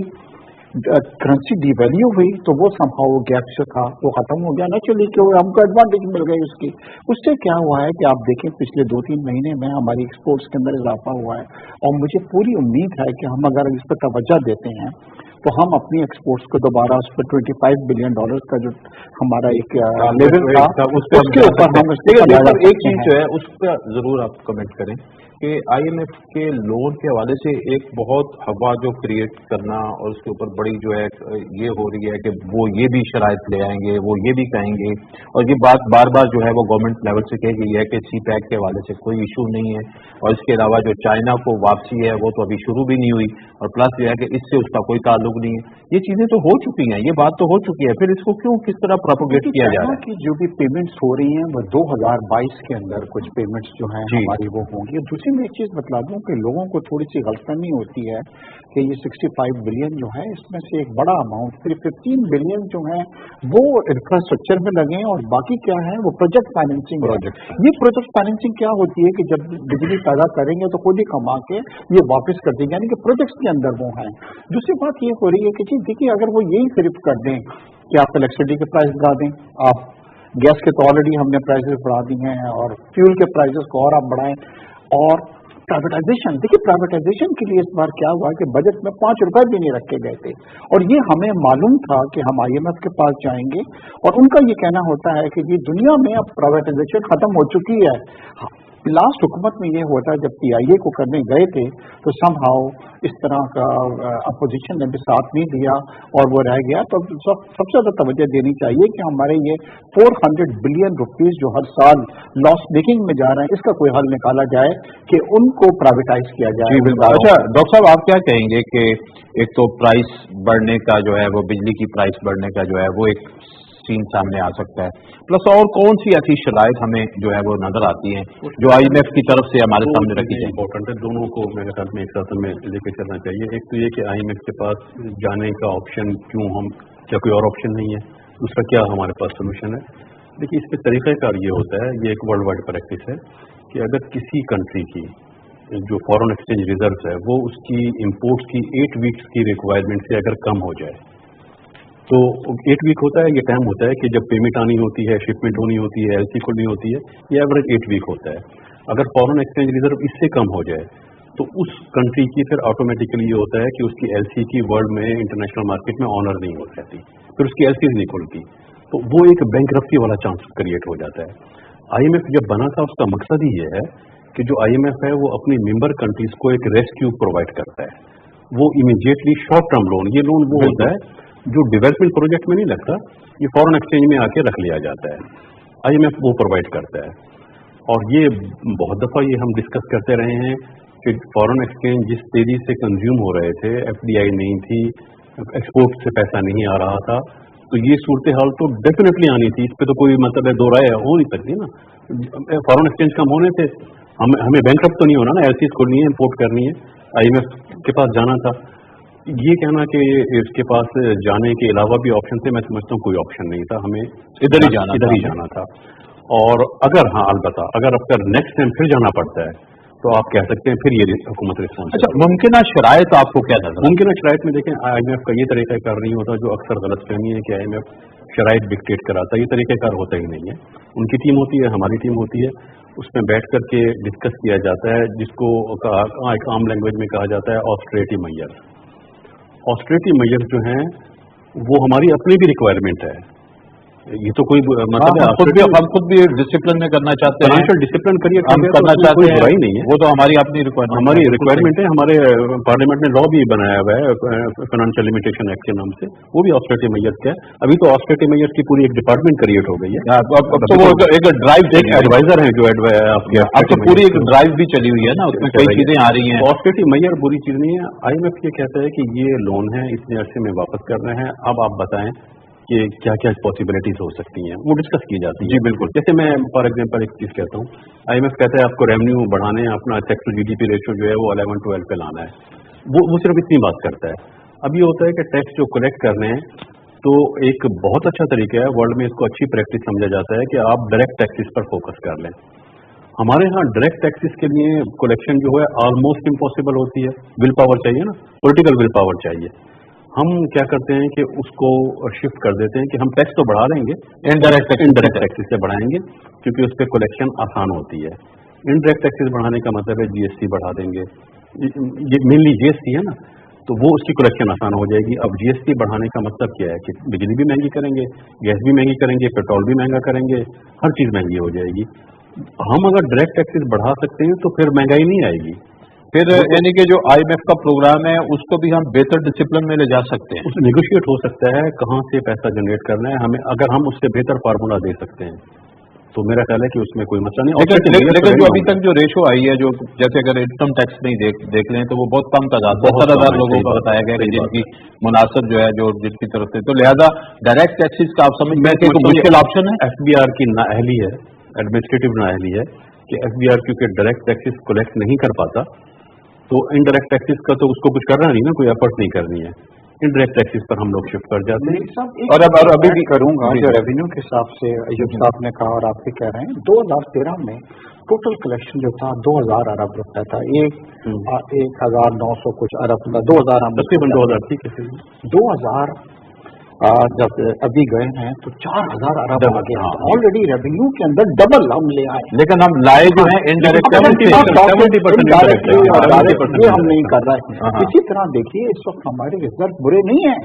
करेंसी डिवैल्यू हुई तो वो समहाउ वो गैप जो था वो खत्म हो गया, नेचुरली कि हमको एडवांटेज मिल गई उसकी। उससे क्या हुआ है कि आप देखें पिछले 2-3 महीने में हमारी एक्सपोर्ट्स के अंदर इजाफा हुआ है, और मुझे पूरी उम्मीद है कि हम अगर इस पर तवज्जो देते हैं तो हम अपनी एक्सपोर्ट्स को दोबारा उस पर $25 बिलियन का जो हमारा एक लेवल था उसके ऊपर हम एक चीज जो है उस पर जरूर आप कमेंट करें कि IMF के लोन के हवाले से एक बहुत हवा जो क्रिएट करना, और उसके ऊपर बड़ी जो है ये हो रही है कि वो ये भी शराइत ले आएंगे, वो ये भी कहेंगे, और ये बात बार बार जो है वो गवर्नमेंट लेवल से कही गई है कि CPEC के हवाले से कोई इशू नहीं है, और इसके अलावा जो चाइना को वापसी है वो तो अभी शुरू भी नहीं हुई, और प्लस जो है कि इससे उसका कोई ताल्लुक नहीं है। ये चीजें तो हो चुकी हैं, ये बात तो हो चुकी है, फिर इसको क्यों किस तरह प्रोपोगेट किया जा रहा है? कि जो भी पेमेंट्स हो रही हैं वो 2022 के अंदर कुछ पेमेंट्स जो हैं हमारी वो होंगी। दूसरी मैं एक चीज बता दूं कि लोगों को थोड़ी सी गलतफहमी होती है कि ये 65 बिलियन जो है इसमें से एक बड़ा अमाउंट सिर्फ 15 बिलियन जो है वो इंफ्रास्ट्रक्चर में लगे, और बाकी क्या है वो प्रोजेक्ट फाइनेंसिंग। ये प्रोजेक्ट फाइनेंसिंग क्या होती है कि जब बिजली पैदा करेंगे तो खुद ही कमा के ये वापस कर देंगे, यानी कि प्रोजेक्ट्स के अंदर वो हैं। दूसरी बात ये हो रही है कि जी देखिए, अगर वो यही सिर्फ कर दें कि आप इलेक्ट्रिसिटी के प्राइस बढ़ा दें, आप गैस के तो ऑलरेडी हमने प्राइसेस बढ़ा दी हैं, और फ्यूल के प्राइसेस को और आप बढ़ाएं, और प्राइवेटाइजेशन, देखिए प्राइवेटाइजेशन के लिए इस बार क्या हुआ कि बजट में 5 रुपए भी नहीं रखे गए थे, और ये हमें मालूम था कि हम IMF के पास जाएंगे और उनका ये कहना होता है कि जी दुनिया में अब प्राइवेटाइजेशन खत्म हो चुकी है। लास्ट हुकूमत में ये हुआ था जब PIA को करने गए थे तो समहाउ इस तरह का अपोजिशन ने भी साथ नहीं दिया और वो रह गया। तो सबसे ज़्यादा तवज्जो देनी चाहिए कि हमारे ये 400 बिलियन रुपीस जो हर साल लॉस मेकिंग में जा रहे हैं, इसका कोई हल निकाला जाए कि उनको प्राइवेटाइज किया जाए। अच्छा डॉक्टर साहब, आप क्या कहेंगे कि एक तो प्राइस बढ़ने का जो है वो, बिजली की प्राइस बढ़ने का जो है वो एक सीन सामने आ सकता है, प्लस और कौन सी ऐसी शराइत हमें जो है वो नजर आती हैं जो IMF की तरफ से हमारे सामने रखी जाए? इम्पोर्टेंट है, दोनों को मेरे ख्याल में एक साथ में लेके चलना चाहिए। एक तो ये कि IMF के पास जाने का ऑप्शन क्यों, हम क्या कोई और ऑप्शन नहीं है? दूसरा, क्या हमारे पास सोल्यूशन है? देखिए, इस पर तरीक़ाकार ये होता है, ये एक वर्ल्ड वाइड प्रैक्टिस है कि अगर किसी कंट्री की जो फॉरेन एक्सचेंज रिजर्व है वो उसकी इम्पोर्ट्स की 8 वीक्स की रिक्वायरमेंट से अगर कम हो जाए, तो 8 वीक होता है, ये टाइम होता है कि जब पेमेंट आनी होती है, शिपमेंट होनी होती है, LC खोलनी होती है, ये एवरेज 8 वीक होता है। अगर फॉरेन एक्सचेंज रिजर्व इससे कम हो जाए तो उस कंट्री की फिर ऑटोमेटिकली ये होता है कि उसकी LC की वर्ल्ड में, इंटरनेशनल मार्केट में ऑनर नहीं हो जाती, फिर उसकी LCs नहीं खुलती, तो वो एक बैंकरप्सी वाला चांस क्रिएट हो जाता है। IMF जब बना था उसका मकसद ही ये है कि जो IMF है वो अपनी मेंबर कंट्रीज को एक रेस्क्यू प्रोवाइड करता है। वो इमीडिएटली शॉर्ट टर्म लोन, ये लोन वो होता है जो डेवलपमेंट प्रोजेक्ट में नहीं लगता, ये फॉरेन एक्सचेंज में आके रख लिया जाता है। IMF वो प्रोवाइड करता है। और ये बहुत दफ़ा ये हम डिस्कस करते रहे हैं कि फॉरेन एक्सचेंज जिस तेजी से कंज्यूम हो रहे थे, FDI नहीं थी, एक्सपोर्ट से पैसा नहीं आ रहा था, तो ये सूरत हाल तो डेफिनेटली आनी थी, इस पर तो कोई मतलब है, दो राय हो नहीं सकती ना। फॉरेन एक्सचेंज कम होने से हमें बैंकरप्ट तो नहीं होना ना, LCs खोलनी है, इम्पोर्ट करनी है, IMF के पास जाना था। ये कहना कि इसके पास जाने के अलावा भी ऑप्शन थे, मैं समझता हूँ कोई ऑप्शन नहीं था, हमें इधर ही जाना था। और अगर हाँ, अलबत्ता अगर नेक्स्ट टाइम फिर जाना पड़ता है तो आप कह सकते हैं फिर ये हुकूमत रिस्पॉन्स। अच्छा, मुमकिन शराइत आपको क्या नजर? मुमकिन शराइत में देखें, IMF का ये तरीक़ाकार नहीं होता जो अक्सर गलतफहमी है कि IMF शराइत डिक्टेट कराता है, ये तरीक़ाकार होता ही नहीं है। उनकी टीम होती है, हमारी टीम होती है, उसमें बैठ करके डिस्कस किया जाता है, जिसको एक आम लैंग्वेज में कहा जाता है ऑस्टेरिटी मेजर्स। ऑस्टेरिटी मेजर्स जो हैं वो हमारी अपनी भी रिक्वायरमेंट है, ये तो कोई मतलब हम खुद भी डिसिप्लिन में करना चाहते हैं, फाइनेंशियल डिसिप्लिन करिए, हम करना चाहते हैं, बुराई नहीं है, वो तो हमारी अपनी रिक्वायरमेंट है। हमारे पार्लियामेंट ने लॉ भी बनाया हुआ है फाइनेंशियल लिमिटेशन एक्ट के नाम से, वो भी ऑस्टेरिटी मेजर्स का है। अभी तो ऑस्टेरिटी मेजर्स की पूरी एक डिपार्टमेंट क्रिएट हो गई है, तो वो एक ड्राइव, एक एडवाइजर है जो आपके, अब तो पूरी एक ड्राइव भी चली हुई है ना, उसमें कई चीजें आ रही हैं। ऑस्टेरिटी मेजर बुरी चीज नहीं है। IMF ये कहता है कि ये लोन है, इतने अरसे में वापस करना है, अब आप बताएं कि क्या क्या पॉसिबिलिटीज हो सकती हैं, वो डिस्कस की जाती है। जी बिल्कुल। जैसे मैं फॉर एग्जांपल एक चीज कहता हूँ, IMF कहता है आपको रेवेन्यू बढ़ाने, अपना टैक्स टू GDP रेशियो जो है वो 11-12 पे लाना है, वो सिर्फ इतनी बात करता है। अब ये होता है कि टैक्स जो कलेक्ट करने हैं, तो एक बहुत अच्छा तरीका है, वर्ल्ड में इसको अच्छी प्रैक्टिस समझा जाता है कि आप डायरेक्ट टैक्सेस पर फोकस कर लें। हमारे यहाँ डायरेक्ट टैक्सेस के लिए कलेक्शन जो है ऑलमोस्ट इम्पॉसिबल होती है, विल पावर चाहिए ना, पॉलिटिकल विल पावर चाहिए। हम क्या करते हैं कि उसको शिफ्ट कर देते हैं कि हम टैक्स तो बढ़ा देंगे, इनडायरेक्ट टैक्सेस से बढ़ाएंगे, क्योंकि उस पर कलेक्शन आसान होती है। इनडायरेक्ट टैक्सेस बढ़ाने का मतलब है GST बढ़ा देंगे, ये मेनली GST है ना, तो वो उसकी कलेक्शन आसान हो जाएगी। अब GST बढ़ाने का मतलब क्या है कि बिजली भी महंगी करेंगे, गैस भी महंगी करेंगे, पेट्रोल भी महंगा करेंगे, हर चीज़ महंगी हो जाएगी। हम अगर डायरेक्ट टैक्सेस बढ़ा सकते हैं तो फिर महंगाई नहीं आएगी। फिर यानी कि जो IMF का प्रोग्राम है उसको भी हम बेहतर डिसिप्लिन में ले जा सकते हैं, उसमें नेगोशिएट हो सकता है कहाँ से पैसा जनरेट करना है हमें, अगर हम उससे बेहतर फार्मूला दे सकते हैं तो मेरा ख्याल है कि उसमें कोई मसला नहीं। लेकिन जो अभी तक जो रेशो आई है, जो जैसे अगर इनकम टैक्स नहीं देख लें तो वो बहुत कम तादाद, 70,000 लोगों का बताया गया कि जिनकी मुनासिब जो है, जो जिनकी तरफ से, तो लिहाजा डायरेक्ट टैक्सेस का आप समझ में कि मुश्किल ऑप्शन है। FBR की नाअहली है, एडमिनिस्ट्रेटिव नाअहली है कि FBR क्योंकि डायरेक्ट टैक्सेस कलेक्ट नहीं कर पाता, तो इनडायरेक्ट टैक्सेस का तो उसको कुछ करना नहीं ना, कोई एफर्ट नहीं करनी है, इनडायरेक्ट टैक्सेस पर हम लोग शिफ्ट कर जाते हैं। और अभी भी करूंगा, जो रेवेन्यू के हिसाब से अयूब साहब ने कहा और आप भी कह रहे हैं, 2013 में टोटल कलेक्शन जो था 2000 अरब रुपया था, 1900 कुछ अरब था, 2000 तकरीबन 2000, ठीक है, 2000 जब अभी गए हैं तो 4,000 अरब आ गया, ऑलरेडी रेवेन्यू के अंदर डबल हम ले आए, लेकिन हम लाए जो है इनडायरेक्ट 70% ये हम नहीं कर रहे हैं। इसी तरह देखिए इस वक्त हमारे रिजर्व बुरे नहीं है,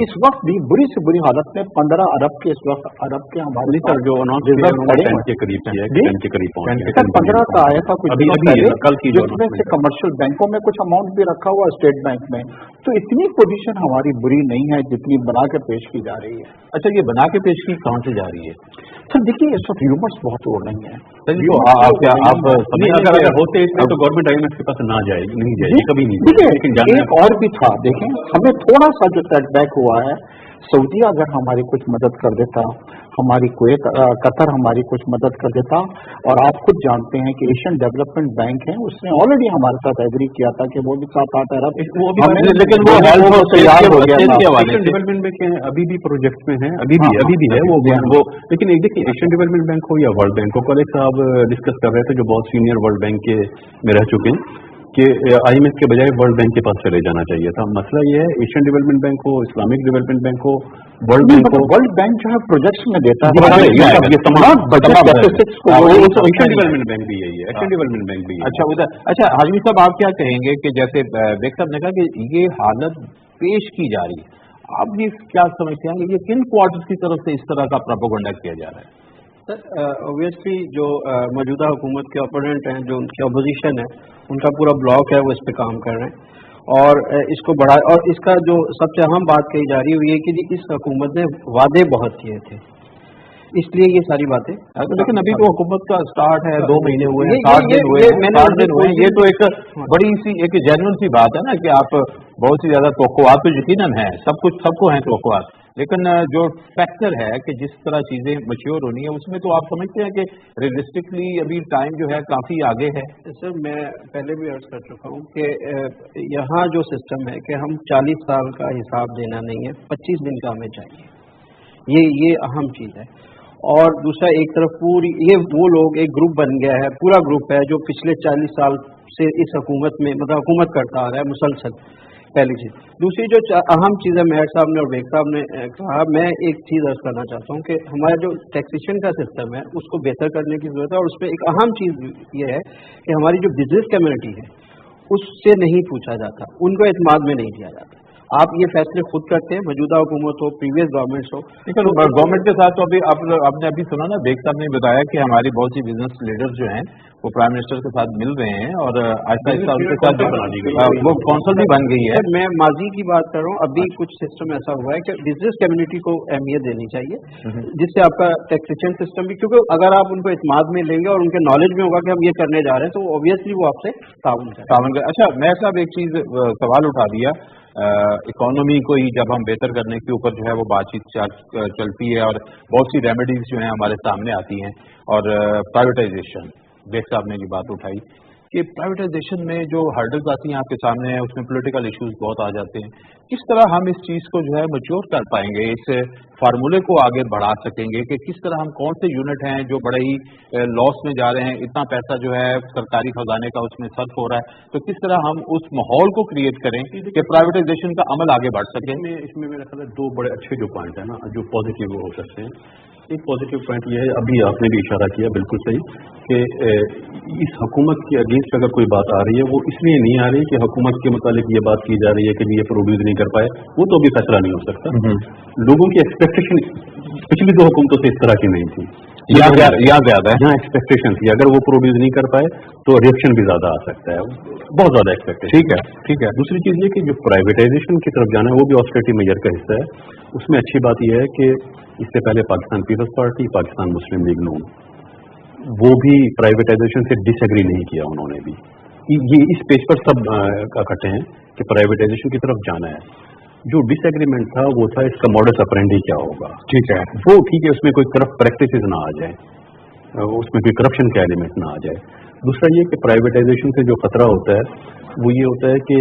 इस वक्त भी बुरी से बुरी हालत में 15 अरब के इस वक्त अरब के हमारे जो रिजर्व के करीब 15 का आया था कुछ कल की, जिसमें से कमर्शियल बैंकों में कुछ अमाउंट भी रखा हुआ स्टेट बैंक में। तो इतनी पोजीशन हमारी बुरी नहीं है जितनी बना के पेश की जा रही है। अच्छा, ये बना के पेश की कहाँ से जा रही है? सर देखिए इस वक्त ह्यूमर्स बहुत हो रही हैं। आप अगर होते इसमें तो गवर्नमेंट IMF के पास ना जाएगी, नहीं जाएगी, कभी नहीं। देखिए एक और भी था, देखें हमें थोड़ा सा जो सेटबैक हुआ है, सऊदीया अगर हमारी कुछ मदद कर देता, हमारी कुवैत कतर हमारी कुछ मदद कर देता, और आप खुद जानते हैं कि एशियन डेवलपमेंट बैंक है उसने ऑलरेडी हमारे साथ एग्री किया था कि वो भी 7-8 अरब, लेकिन वो तैयार हो गया। एशियन डेवलपमेंट बैंक अभी भी प्रोजेक्ट में है, अभी भी है वो। लेकिन एक देखिए एशियन डेवलपमेंट बैंक हो या वर्ल्ड बैंक हो, कल एक साहब डिस्कस कर रहे थे जो बहुत सीनियर वर्ल्ड बैंक के में रह चुके हैं कि IMF के बजाय वर्ल्ड बैंक के पास चले जाना चाहिए था। मसला ये है एशियन डेवलपमेंट बैंक हो, इस्लामिक डेवलपमेंट बैंक हो, वर्ल्ड बैंक हो, वर्ल्ड बैंक जो है प्रोजेक्ट्स में देता है, एशियन डेवलपमेंट बैंक भी यही है, एशियन डेवलपमेंट बैंक भी। अच्छा उधर, अच्छा हाजमी साहब आप क्या कहेंगे कि जैसे बेग साहब ने कहा कि ये हालत पेश की जा रही है, आप ये क्या समझते हैं ये किन क्वार्टर्स की तरफ से इस तरह का प्रोपेगेंडा किया जा रहा है? सर ऑब्वियसली जो मौजूदा हुकूमत के ओपोनेंट हैं, जो उनकी अपोजिशन है, उनका पूरा ब्लॉक है, वो इस पे काम कर रहे हैं और इसको बढ़ा, और इसका जो सबसे अहम बात कही जा रही है ये कि इस हुकूमत ने वादे बहुत किए थे, इसलिए ये सारी बातें। लेकिन अभी तो हुकूमत का स्टार्ट है, 2 महीने हुए हैं, 7 दिन हुए हैं, ये तो एक बड़ी सी एक जेन्युइन सी बात है ना कि आप बहुत सी ज्यादा तवक्कुआत तो यकीनन है, सब कुछ सबको है तवक्कुआत, लेकिन जो फैक्टर है कि जिस तरह चीजें मैच्योर होनी है उसमें तो आप समझते हैं कि रियलिस्टिकली अभी टाइम जो है काफी आगे है। सर मैं पहले भी अर्ज कर चुका हूँ कि यहाँ जो सिस्टम है कि हम 40 साल का हिसाब देना नहीं है, 25 दिन का हमें चाहिए, ये अहम चीज है। और दूसरा एक तरफ पूरी ये वो लोग एक ग्रुप बन गया है, पूरा ग्रुप है जो पिछले 40 साल से इस हुकूमत में मतलब हुकूमत करता आ रहा है मुसलसल, पहली चीज। दूसरी जो अहम चीज़ है मेयर साहब ने और बेग साहब ने कहा, मैं एक चीज़ अर्ज करना चाहता हूँ कि हमारा जो टैक्सेशन का सिस्टम है उसको बेहतर करने की जरूरत है, और उसमें एक अहम चीज़ ये है कि हमारी जो बिजनेस कम्युनिटी है उससे नहीं पूछा जाता, उनको एतमाद में नहीं दिया जाता। आप ये फैसले खुद करते हैं, मौजूदा हुकूमत हो, प्रीवियस गवर्नमेंट्स हो। लेकिन गवर्नमेंट के साथ तो अभी आपने अभी सुना ना, बेग साहब ने बताया कि हमारी बहुत सी बिजनेस लीडर्स जो हैं वो प्राइम मिनिस्टर के साथ मिल रहे हैं और आहिस्ता आहिस्ता उनके साथ वो कौंसिल भी बन गई है। मैं माजी की बात कर रहा हूँ, अभी कुछ सिस्टम ऐसा हुआ है कि बिजनेस कम्युनिटी को अहमियत देनी चाहिए, जिससे आपका टैक्सेशन सिस्टम भी, क्योंकि अगर आप उनको इत्मीनान में लेंगे और उनके नॉलेज में होगा कि हम ये करने जा रहे हैं तो ऑब्वियसली वो आपसे ताउन करें। अच्छा मेयर साहब एक चीज सवाल उठा दिया, इकोनॉमी को ही जब हम बेहतर करने के ऊपर जो है वो बातचीत चलती है और बहुत सी रेमेडीज जो है हमारे सामने आती हैं, और प्राइवेटाइजेशन, बेग साहब ने ये बात उठाई कि प्राइवेटाइजेशन में जो हर्डल्स आती हैं आपके सामने है उसमें पॉलिटिकल इश्यूज बहुत आ जाते हैं। किस तरह हम इस चीज को जो है मैच्योर कर पाएंगे, इस फार्मूले को आगे बढ़ा सकेंगे कि किस तरह हम कौन से यूनिट हैं जो बड़े ही लॉस में जा रहे हैं, इतना पैसा जो है सरकारी खजाने का उसमें सर्फ हो रहा है, तो किस तरह हम उस माहौल को क्रिएट करें कि प्राइवेटाइजेशन का अमल आगे बढ़ सके। इसमें मेरा ख्याल है 2 बड़े अच्छे जो पॉइंट है ना जो पॉजिटिव हो सकते हैं। एक पॉजिटिव पॉइंट ये है, अभी आपने भी इशारा किया बिल्कुल सही, कि इस हुकूमत के अगेंस्ट अगर कोई बात आ रही है वो इसलिए नहीं आ रही कि हुकूमत के मुतालिक ये बात की जा रही है कि ये प्रोड्यूस नहीं कर पाए, वो तो अभी फैसला नहीं हो सकता। लोगों की एक्सपेक्टेशन पिछली 2 हुकूमतों से इस तरह की नहीं थी, यहाँ ज्यादा है, यहाँ एक्सपेक्टेशन थी, अगर वो प्रोड्यूस नहीं कर पाए तो रिएक्शन भी ज्यादा आ सकता है, बहुत ज्यादा एक्सपेक्टेशन। ठीक है। दूसरी चीज ये कि जो प्राइवेटाइजेशन की तरफ जाना है वो भी ऑस्टेरिटी मेजर का हिस्सा है। उसमें अच्छी बात यह है कि इससे पहले पाकिस्तान पीपल्स पार्टी, पाकिस्तान मुस्लिम लीग नून, वो भी प्राइवेटाइजेशन से डिसएग्री नहीं किया उन्होंने भी। ये इस पेज पर सब इकट्ठे हैं कि प्राइवेटाइजेशन की तरफ जाना है। जो डिसएग्रीमेंट था वो था इसका मॉडस ऑपरेंडी क्या होगा। ठीक है, वो ठीक है, उसमें कोई करप्ट प्रैक्टिसेस ना आ जाए, उसमें कोई करप्शन का एलिमेंट ना आ जाए। दूसरा ये कि प्राइवेटाइजेशन से जो खतरा होता है वो ये होता है कि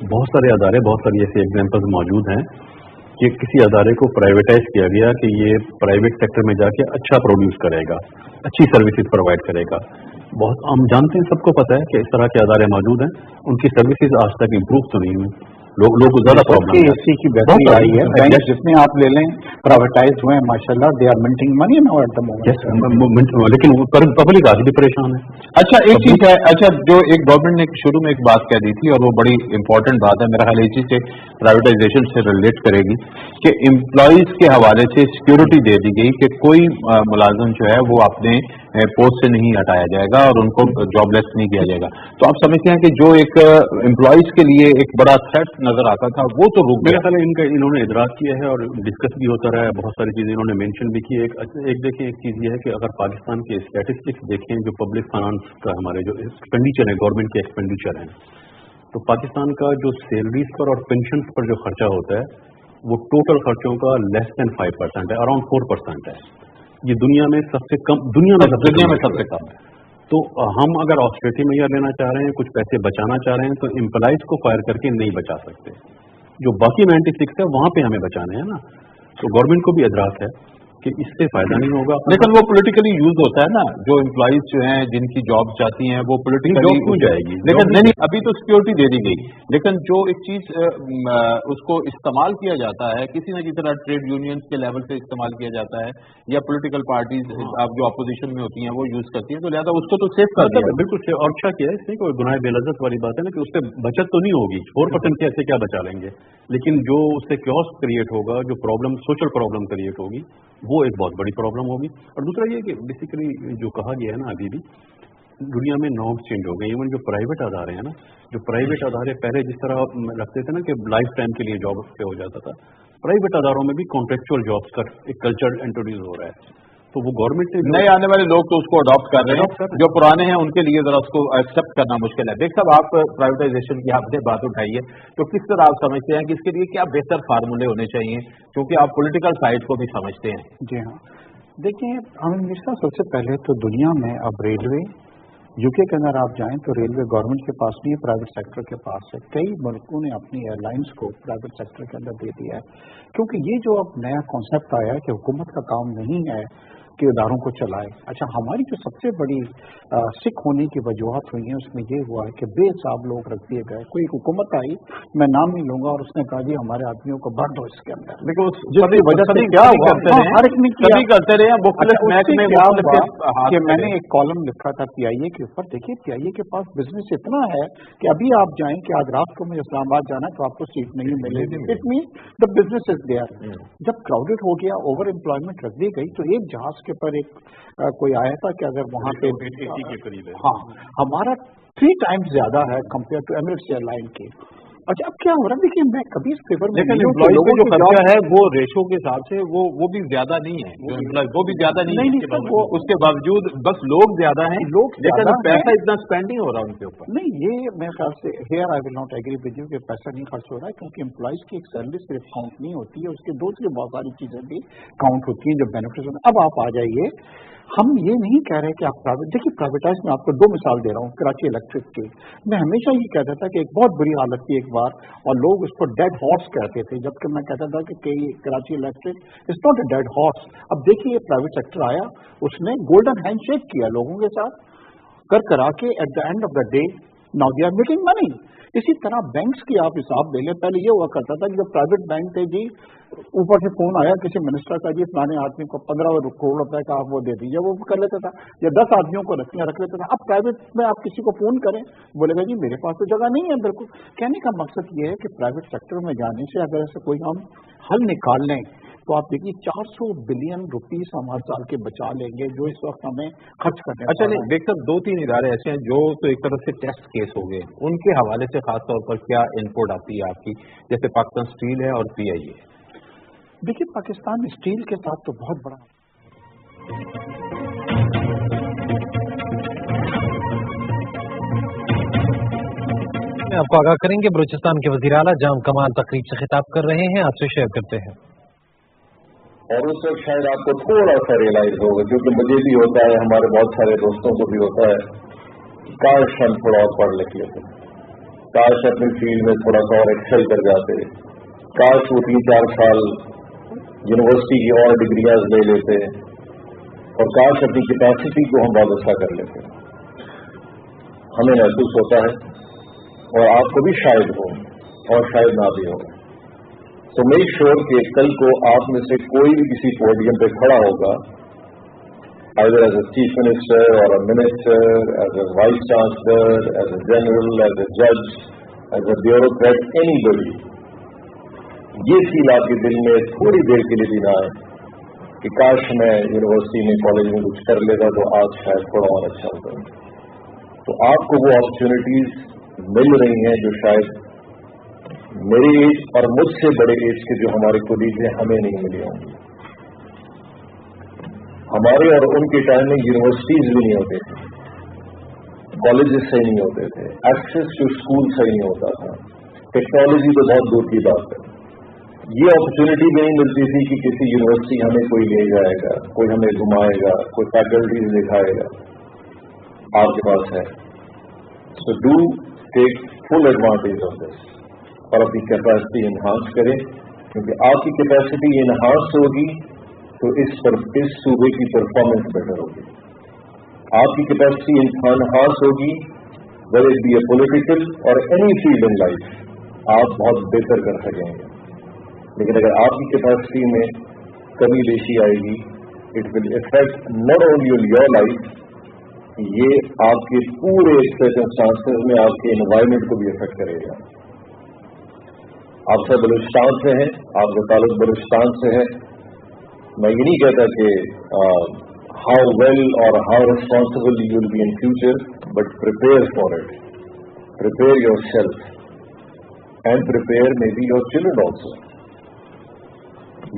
बहुत सारे अदारे, बहुत सारी ऐसे एग्जाम्पल्स मौजूद हैं कि किसी अदारे को प्राइवेटाइज किया गया कि ये प्राइवेट सेक्टर में जाके अच्छा प्रोड्यूस करेगा, अच्छी सर्विसेज प्रोवाइड करेगा। बहुत हम जानते हैं, सबको पता है कि इस तरह के अदारे मौजूद हैं, उनकी सर्विसेज आज तक इम्प्रूव तो नहीं हुई, लोग को ज्यादा प्रॉब्लम है। एसी की बेहतरी आई है, बैंक जितने आप ले लें प्राइवेटाइज हुए हैं माशाल्लाह, they are minting money now at the moment, लेकिन पब्लिक आज भी परेशान है। अच्छा एक चीज है, अच्छा जो एक गवर्नमेंट ने शुरू में एक बात कह दी थी और वो बड़ी इंपॉर्टेंट बात है, मेरा ख्याल इसी से प्राइवेटाइजेशन से रिलेट करेगी कि एम्प्लॉयज के हवाले से सिक्योरिटी दे दी गई कि कोई मुलाजिम जो है वो अपने पोस्ट से नहीं हटाया जाएगा और उनको जॉबलेस नहीं किया जाएगा। तो आप समझते हैं कि जो एक एम्प्लॉयज के लिए एक बड़ा थ्रेट नजर आता था वो तो रुक मेरा गया। ख्याल है इन्होंने इदराक किया है और डिस्कस भी होता रहा है, बहुत सारी चीजें इन्होंने मेंशन भी की है। एक देखिए, एक चीज ये है कि अगर पाकिस्तान के स्टैटिस्टिक्स देखें, जो पब्लिक फाइनेंस का हमारे जो एक्सपेंडिचर है, गवर्नमेंट के एक्सपेंडिचर है, तो पाकिस्तान का जो सैलरीज पर और पेंशन पर जो खर्चा होता है वो टोटल खर्चों का लेस देन 5% है, अराउंड 4% है। ये दुनिया में सबसे कम, दुनिया में सबसे कम है। तो हम अगर ऑस्ट्रेलिया में यह लेना चाह रहे हैं, कुछ पैसे बचाना चाह रहे हैं, तो एम्प्लॉइज को फायर करके नहीं बचा सकते। जो बाकी 96 है वहां पे हमें बचाने हैं ना। तो गवर्नमेंट को भी इदराक है कि इससे फायदा नहीं होगा। लेकिन वो पॉलिटिकली यूज होता है ना, जो एम्प्लॉइज जो हैं जिनकी जॉब जाती हैं वो पॉलिटिकली क्यों जाएगी, लेकिन नहीं, अभी तो सिक्योरिटी दे दी गई, लेकिन जो एक चीज उसको इस्तेमाल किया जाता है किसी न किसी तरह, ट्रेड यूनियंस के लेवल से इस्तेमाल किया जाता है या पॉलिटिकल पार्टीज आप जो अपोजिशन में होती हैं वो यूज करती हैं, तो लिहाजा उसको तो सेफ कर दिया। बिल्कुल से और अच्छा किया है, इसमें कोई गुनाह बेलज़्ज़त वाली बात है ना कि उससे बचत तो नहीं होगी, 4% कैसे क्या बचा लेंगे, लेकिन जो उससे क्योस क्रिएट होगा, जो प्रॉब्लम, सोशल प्रॉब्लम क्रिएट होगी, वो एक बहुत बड़ी प्रॉब्लम होगी। और दूसरा ये कि बेसिकली जो कहा गया है ना, अभी भी दुनिया में नॉर्म्स चेंज हो गए। इवन जो प्राइवेट अदारे हैं ना, जो प्राइवेट अदारे पहले जिस तरह लगते थे ना कि लाइफ टाइम के लिए जॉब पे हो जाता था, प्राइवेट अदारों में भी कॉन्ट्रेक्चुअल जॉब्स का एक कल्चर इंट्रोड्यूस हो रहा है। तो वो गवर्नमेंट से नए आने वाले लोग तो उसको अडॉप्ट कर रहे हैं, जो पुराने हैं उनके लिए जरा उसको एक्सेप्ट करना मुश्किल है। देख साहब, आप प्राइवेटाइजेशन की आपने बात उठाई है, तो किस तरह आप समझते हैं कि इसके लिए क्या बेहतर फार्मूले होने चाहिए, क्योंकि आप पॉलिटिकल साइड को भी समझते हैं। जी हाँ, देखिए अमिन मिश्रा, सबसे पहले तो दुनिया में अब रेलवे, यूके के अंदर आप जाएं तो रेलवे गवर्नमेंट के पास नहीं है, प्राइवेट सेक्टर के पास है। कई मुल्कों ने अपनी एयरलाइंस को प्राइवेट सेक्टर के अंदर दे दिया है, क्योंकि ये जो अब नया कॉन्सेप्ट आया है कि हुकूमत का काम नहीं है कि इदारों को चलाए। अच्छा, हमारी जो सबसे बड़ी सिख होने की वजूहत हुई है उसमें ये हुआ है कि बेहिसाब लोग रख दिए गए। कोई हुकूमत आई, मैं नाम नहीं लूंगा, और उसने कहा जी हमारे आदमियों को भर दो इसके अंदर, लेकिन जिसकी वजह से क्या हुआ, हर एक ने किया करते रहे। कि मैंने एक कॉलम लिखा था PIA के ऊपर। देखिए, PIA के पास बिजनेस इतना है कि अभी आप जाएं कि आज रात को मुझे इस्लामाबाद जाना है तो आपको सीट नहीं मिलेगी। It mean the business is there. जब क्राउडेड हो गया, ओवर एम्प्लॉयमेंट रख दी गई, तो एक जहाज के पर एक कोई आया था कि अगर वहां पे 80 के करीब है, हाँ, हमारा 3 टाइम्स ज्यादा है कंपेयर टू एमिरेट्स एयरलाइन की। अच्छा, अब क्या हो रहा है, देखिए मैं कभी इस पेपर में, लेकिन एम्प्लॉइज को जो खर्चा है वो रेशो के हिसाब से वो भी ज्यादा नहीं है, जो एम्प्लॉइज वो भी ज्यादा नहीं है, वो उसके बावजूद बस लोग ज्यादा हैं, लेकिन पैसा इतना स्पेंड नहीं हो रहा उनके ऊपर। नहीं, ये मेरे ख्याल से here I will not agree with you कि पैसा नहीं खर्च हो रहा है, क्योंकि एम्प्लॉइज की एक सैलरी सिर्फ काउंट नहीं होती है, उसके दूसरी बहुत सारी चीजें भी काउंट होती हैं जो बेनिफिट्स होते हैं। अब आप आ जाइए, हम ये नहीं कह रहे कि आप प्राइवेट, देखिए प्राइवेटाइज में आपको 2 मिसाल दे रहा हूँ कराची इलेक्ट्रिक की। मैं हमेशा ये कहता था कि एक बहुत बुरी हालत थी एक बार, और लोग उसको डेड हॉर्स कहते थे, जबकि मैं कहता था कि Karachi electric is not a dead horse. अब देखिए, ये प्राइवेट सेक्टर आया, उसने गोल्डन हैंडशेक किया लोगों के साथ, करा के at the end of the day now they are making money. इसी तरह बैंक्स की आप हिसाब ले लें, पहले ये हुआ करता था कि जब प्राइवेट बैंक थे जी, ऊपर से फोन आया किसी मिनिस्टर का, जी फलाने आदमी को 15 करोड़ रुपए का आप वो दे दीजिए, वो कर लेता था, या 10 आदमियों को रख लेता था। अब प्राइवेट में आप किसी को फोन करें, बोलेगा जी मेरे पास तो जगह नहीं है। बिल्कुल, कहने का मकसद ये है कि प्राइवेट सेक्टर में जाने से अगर ऐसे कोई हम हल निकाल लें तो आप देखिए 400 बिलियन रुपीस हम हर साल के बचा लेंगे, जो इस वक्त हमें खर्च करने। अच्छा, नहीं देखकर 2-3 इदारे ऐसे हैं जो तो एक तरह से टेस्ट केस हो गए, उनके हवाले से खास तौर पर क्या इनपुट आती है आपकी, जैसे पाकिस्तान स्टील है और PIA? देखिए, पाकिस्तान स्टील के साथ तो बहुत बड़ा, आपको आगाह करेंगे, बलूचिस्तान के वज़ीर आला जाम कमाल तकरीब से खिताब कर रहे हैं, आपसे शेयर करते हैं। और उस वक्त शायद आपको थोड़ा सा रियलाइज होगा, क्योंकि मुझे भी होता है, हमारे बहुत सारे दोस्तों को भी होता है, काश हम थोड़ा और पढ़ लिख लेते, काश अपनी फील्ड में थोड़ा सा और एक्सेल कर जाते, काश वो 3-4 साल यूनिवर्सिटी की और डिग्रियां ले लेते, और काश अपनी कैपेसिटी को हम वाबस्ता कर लेते। हमें महसूस होता है, और आपको भी शायद हो, और शायद ना भी हो। सो मेक श्योर कि कल को आप में से कोई भी किसी पोडियम पे खड़ा होगा, either as a chief minister or a minister, as a vice chancellor, as a general, as a judge, as a bureaucrat, anybody, ये फील आपके दिल में थोड़ी देर के लिए भी ना आए कि काश मैं यूनिवर्सिटी में, कॉलेज में कुछ कर लेता तो आज शायद थोड़ा और अच्छा होता। तो आपको वो अपॉर्चुनिटीज मिल रही हैं जो शायद मेरे एज और मुझसे बड़े एज के जो हमारे कोलीग हैं हमें नहीं मिली होंगी। हमारे और उनके टाइम में यूनिवर्सिटीज भी नहीं होते थे, कॉलेजेस सही नहीं होते थे, एक्सेस टू स्कूल सही नहीं होता था, टेक्नोलॉजी तो बहुत दूर की बात है। ये अपॉर्चुनिटी भी नहीं मिलती थी कि किसी यूनिवर्सिटी हमें कोई ले जाएगा, कोई हमें घुमाएगा, कोई फैकल्टीज दिखाएगा। आपके पास है, so do take full advantage of this और अपनी कैपेसिटी इन्हांस करें, क्योंकि आपकी कैपेसिटी इन्हांस होगी तो इस सूबे की परफॉर्मेंस बेटर होगी। आपकी कैपेसिटी इन्हांस होगी, whether it be A political और एनी फील्ड इन लाइफ, आप बहुत बेहतर कर सकेंगे। लेकिन अगर आपकी कैपेसिटी में कमी बेशी आएगी, it will effect not only on your life, ये आपके पूरे सर्कमस्टांसेस में आपके एनवायरमेंट को भी इफेक्ट करेगा। आप सब बलूचिस्तान से हैं, आपका ताल्लुक बलूचिस्तान से है। मैं ये नहीं कहता कि हाउ वेल और how responsible you will be in future, but prepare for it, prepare yourself and prepare may be your children also.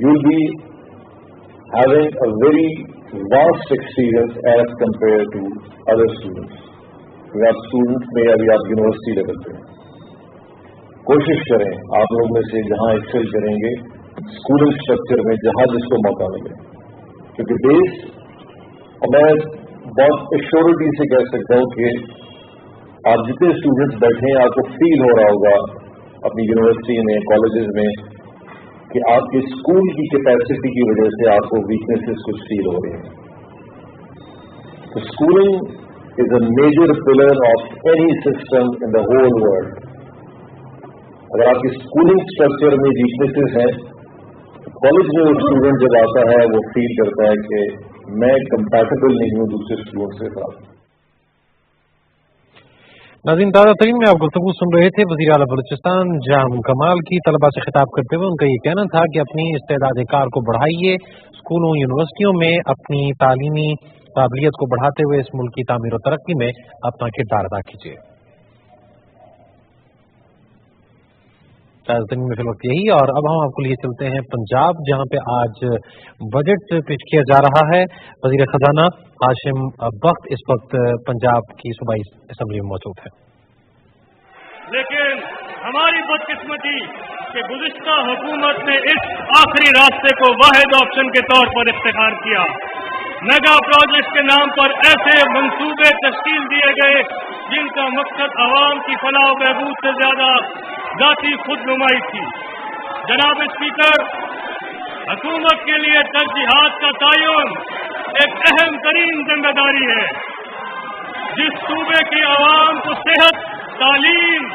You will be having a very vast experience as compare to other students. आप students में अभी आप university level पे कोशिश करें, आप लोग में से जहां एक्सेल करेंगे स्कूलिंग स्ट्रक्चर में, जहां जिसको मौका मिले, क्योंकि देश, और मैं बहुत एश्योरिटी से कह सकता हूं कि आप जितने स्टूडेंट्स बैठे हैं आपको फील हो रहा होगा अपनी यूनिवर्सिटी में, कॉलेजेस में, कि आपके स्कूल की कैपेसिटी की वजह से आपको वीकनेसेस कुछ फील हो रहे हैं। तो schooling is a major pillar of any system in the whole world. अगर आपकी स्कूलिंग स्ट्रक्चर में वीकनेसेस हैं, कॉलेज में वो स्टूडेंट जब आता है वो फील करता है कि मैं कंपैटिबल नहीं हूं दूसरे स्टूडेंट्स के साथ। नाज़रीन, ताज़ा तरीन में आप गुफ्तगू सुन रहे थे वज़ीर आला बलूचिस्तान जाम कमाल की। तलबा से खिताब करते हुए उनका ये कहना था कि अपनी इस्तेदाद कार को बढ़ाइए, स्कूलों यूनिवर्सिटियों में अपनी तालीमी काबिलियत को बढ़ाते हुए इस मुल्क की तामीर और तरक्की में अपना किरदार अदा कीजिए। ताज़ा तरीन में फिल वक्त यही, और अब हम आपको लिए चलते हैं पंजाब, जहां पे आज बजट पेश किया जा रहा है। वज़ीर खजाना हाशिम बख्त इस वक्त पंजाब की सूबाई असम्बली में मौजूद है। लेकिन हमारी बदकिस्मती कि गुज़िश्ता हुकूमत ने इस आखिरी रास्ते को वाहिद ऑप्शन के तौर पर इख्तियार किया। मेगा प्रोजेक्ट के नाम पर ऐसे मंसूबे तश्कील दिए गए जिनका मकसद आवाम की फलाह व बहबूद से ज्यादा ज़ाती खुदनुमाई थी। जनाब स्पीकर, हुकूमत के लिए तरजीहात का तयन एक अहम तरीन जिम्मेदारी है। जिस सूबे की आवाम को सेहत, तालीम,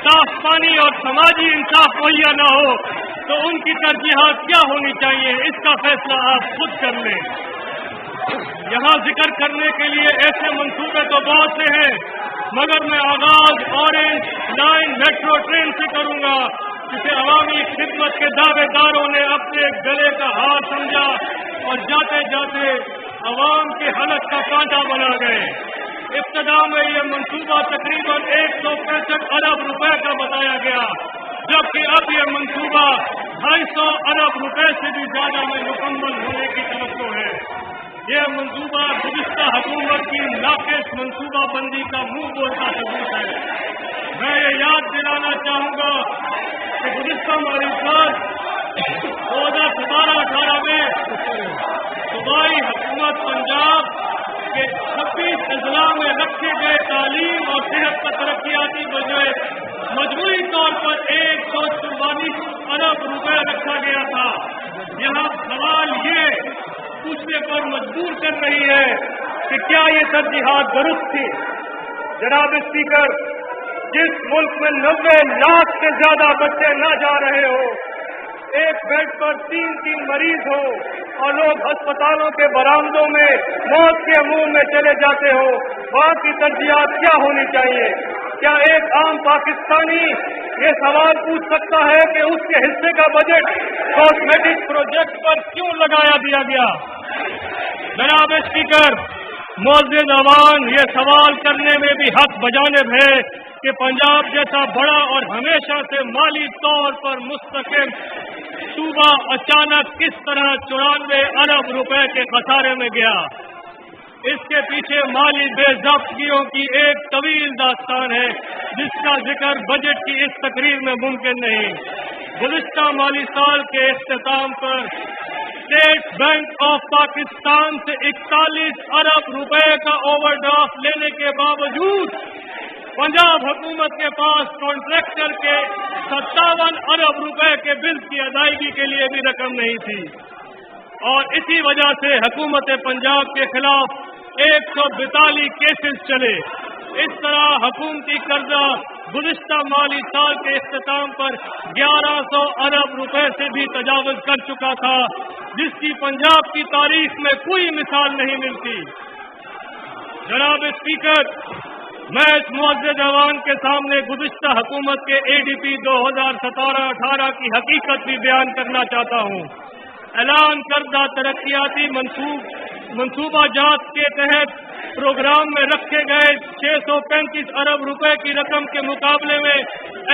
साफ पानी और समाजी इंसाफ मुहैया न हो तो उनकी तरजीहात क्या होनी चाहिए, इसका फैसला आप खुद कर लें। यहाँ जिक्र करने के लिए ऐसे मंसूबे तो बहुत से हैं, मगर मैं आगाज ऑरेंज लाइन मेट्रो ट्रेन से करूंगा, जिसे अवामी खिदमत के दावेदारों ने अपने गले का हार समझा और जाते जाते अवाम के हलक का कांटा बना गए। इब्तदा में ये मंसूबा तकरीबन 165 अरब रुपए का बताया गया, जबकि अब ये मंसूबा 250 अरब रुपए से भी ज्यादा में मुकम्मल होने की तवक्को है। यह मंसूबा गुज़िश्ता हुकूमत की नाक़िस मंसूबा बंदी का मुंह बोलता सबूत है। मैं ये याद दिलाना चाहूंगा कि गुज़िश्ता माली साल 2017-18 में सूबाई हुकूमत पंजाब के 26 अजला में रखे गए तालीम और सेहत का तरक्याती बजट मजमूई तौर पर 144 अरब रुपए रखा गया था। यहाँ सवाल ये पूछने पर मजबूर कर रही है कि क्या ये तरजीहात दुरुस्त थी। जनाब स्पीकर, जिस मुल्क में 90 लाख से ज्यादा बच्चे ना जा रहे हो, एक बेड पर 3-3 मरीज हो और लोग अस्पतालों के बरामदों में मौत के मुंह में चले जाते हो, वहाँ की तरजीहात क्या होनी चाहिए? क्या एक आम पाकिस्तानी ये सवाल पूछ सकता है कि उसके हिस्से का बजट कॉस्मेटिक प्रोजेक्ट पर क्यों लगाया दिया गया? जनाब स्पीकर, मुअज़्ज़िज़ अवान, ये सवाल करने में भी हक बजानिब है कि पंजाब जैसा बड़ा और हमेशा से माली तौर पर मुस्तकिल सूबा अचानक किस तरह 94 अरब रुपए के खसारे में गया। इसके पीछे माली बेज़ब्तियों की एक तवील दास्तान है जिसका जिक्र बजट की इस तकरीर में मुमकिन नहीं। गुज़िश्ता माली साल के इख्तिताम पर स्टेट बैंक ऑफ पाकिस्तान से 41 अरब रुपए का ओवरड्राफ्ट लेने के बावजूद पंजाब हुकूमत के पास कॉन्ट्रैक्टर के 57 अरब रुपए के बिल की अदायगी के लिए भी रकम नहीं थी और इसी वजह से हुकूमत पंजाब के खिलाफ 142 केसेस चले। इस तरह हुकूमती कर्जा गुज़िश्ता माली साल के इख्तिताम पर 1100 अरब रुपए से भी तजावुज़ कर चुका था, जिसकी पंजाब की तारीख में कोई मिसाल नहीं मिलती। जनाब स्पीकर, मैं इस मुअज़्ज़िज़ अवान के सामने गुज़िश्ता हुकूमत के ADP 2017-18 की हकीकत भी बयान करना चाहता हूँ। ऐलान करदा तरक्याती मंसूबा जात के तहत प्रोग्राम में रखे गए 635 अरब रुपए की रकम के मुकाबले में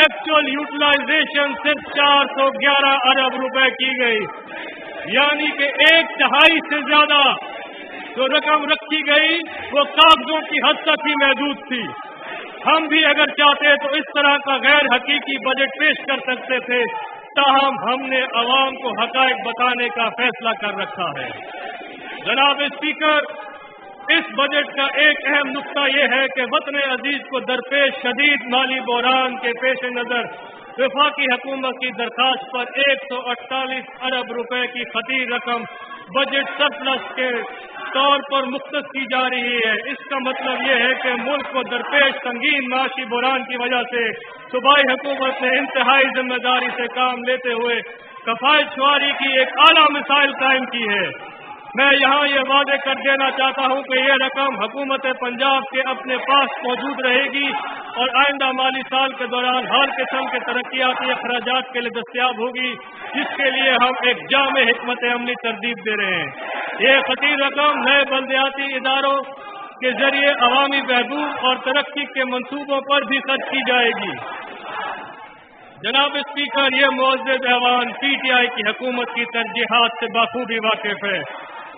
एक्चुअल यूटिलाइजेशन सिर्फ 411 अरब रुपए की गई, यानी कि 1/3 से ज्यादा जो रकम रखी गई वो कागजों की हद तक ही महदूद थी। हम भी अगर चाहते तो इस तरह का गैर हकीकी बजट पेश कर सकते थे, ताहम हमने अवाम को हकायक बताने का फैसला कर रखा है। जनाब स्पीकर, इस बजट का एक अहम नुक्ता ये है कि वतन अजीज को दरपेश शदीद माली बहरान के पेश नज़र वफाकी हुकूमत की दरखास्त पर 148 अरब रुपए की खतीर रकम बजट सरप्लस के तौर पर मुख्तस की जा रही है। इसका मतलब ये है कि मुल्क को दरपेश संगीन माशी बहरान की वजह से सूबाई हुकूमत ने इंतहाई जिम्मेदारी से काम लेते हुए कफायत शुमारी की एक आला मिसाइल कायम की है। मैं यहाँ ये वादे कर देना चाहता हूँ कि ये रकम हुकूमत पंजाब के अपने पास मौजूद रहेगी और आइंदा माली साल के दौरान हर किस्म के तरक्याती अखराजात के लिए दस्तियाब होगी, जिसके लिए हम एक जामे हिकमत अमली तरतीब दे रहे हैं। ये खतीर रकम नए बल्दियाती इदारों के जरिए अवामी बहबूद और तरक्की के मंसूबों पर भी खर्च की जाएगी। जनाब स्पीकर, ये मुअज़्ज़िज़ ऐवान PTI की हुकूमत की तरजीहात से बाखूबी वाकिफ है।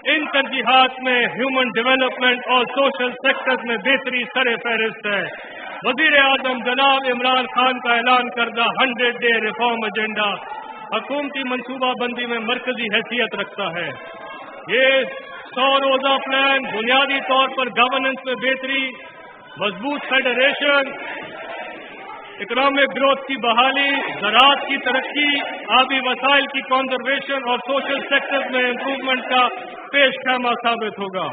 इन तरजीहात में ह्यूमन डेवलपमेंट और सोशल सेक्टर्स में बेहतरी सर फहरिस्त है। वज़ीर आज़म जनाब इमरान खान का ऐलान करदा 100 डे रिफॉर्म एजेंडा हुकूमती मनसूबा बंदी में मरकजी हैसियत रखता है। ये 100 रोज़ा प्लान बुनियादी तौर पर गवर्नेंस में बेहतरी, मजबूत फेडरेशन, इकोनॉमिक ग्रोथ की बहाली, ज़राअत की तरक्की, आबी वसाइल की कंजर्वेशन और सोशल सेक्टर्स में इम्प्रूवमेंट का पेश खैमा साबित होगा।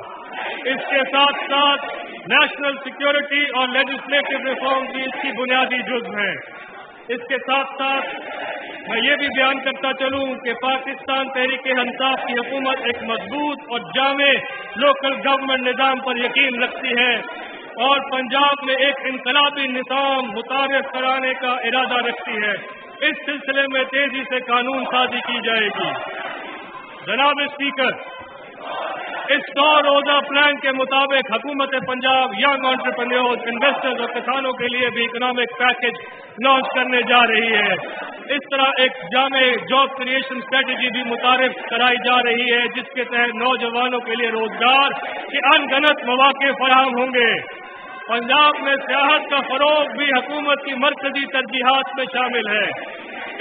इसके साथ साथ नेशनल सिक्योरिटी और लेजिस्लेटिव रिफॉर्म भी इसकी बुनियादी जुज़्व है। इसके साथ साथ मैं ये भी बयान करता चलूँ कि पाकिस्तान तहरीक इंसाफ की हुकूमत एक मजबूत और जामे लोकल गवर्नमेंट निज़ाम पर यकीन रखती है और पंजाब में एक इनकलाबी निज़ाम मुतारिफ कराने का इरादा रखती है। इस सिलसिले में तेजी से कानून साजी की जाएगी। जनाब स्पीकर, इस 100 रोज़ा प्लान के मुताबिक हुकूमत पंजाब यंग एंटरप्रेन्योर्स, इन्वेस्टर्स और किसानों के लिए भी इकोनॉमिक पैकेज लॉन्च करने जा रही है। इस तरह एक जामे जॉब क्रिएशन स्ट्रेटजी भी मुतारिफ कराई जा रही है, जिसके तहत नौजवानों के लिए रोजगार के अनगनत मौके फराहम होंगे। पंजाब में सियाहत का फरोग भी हुकूमत की मरकजी तरजीहात में शामिल है।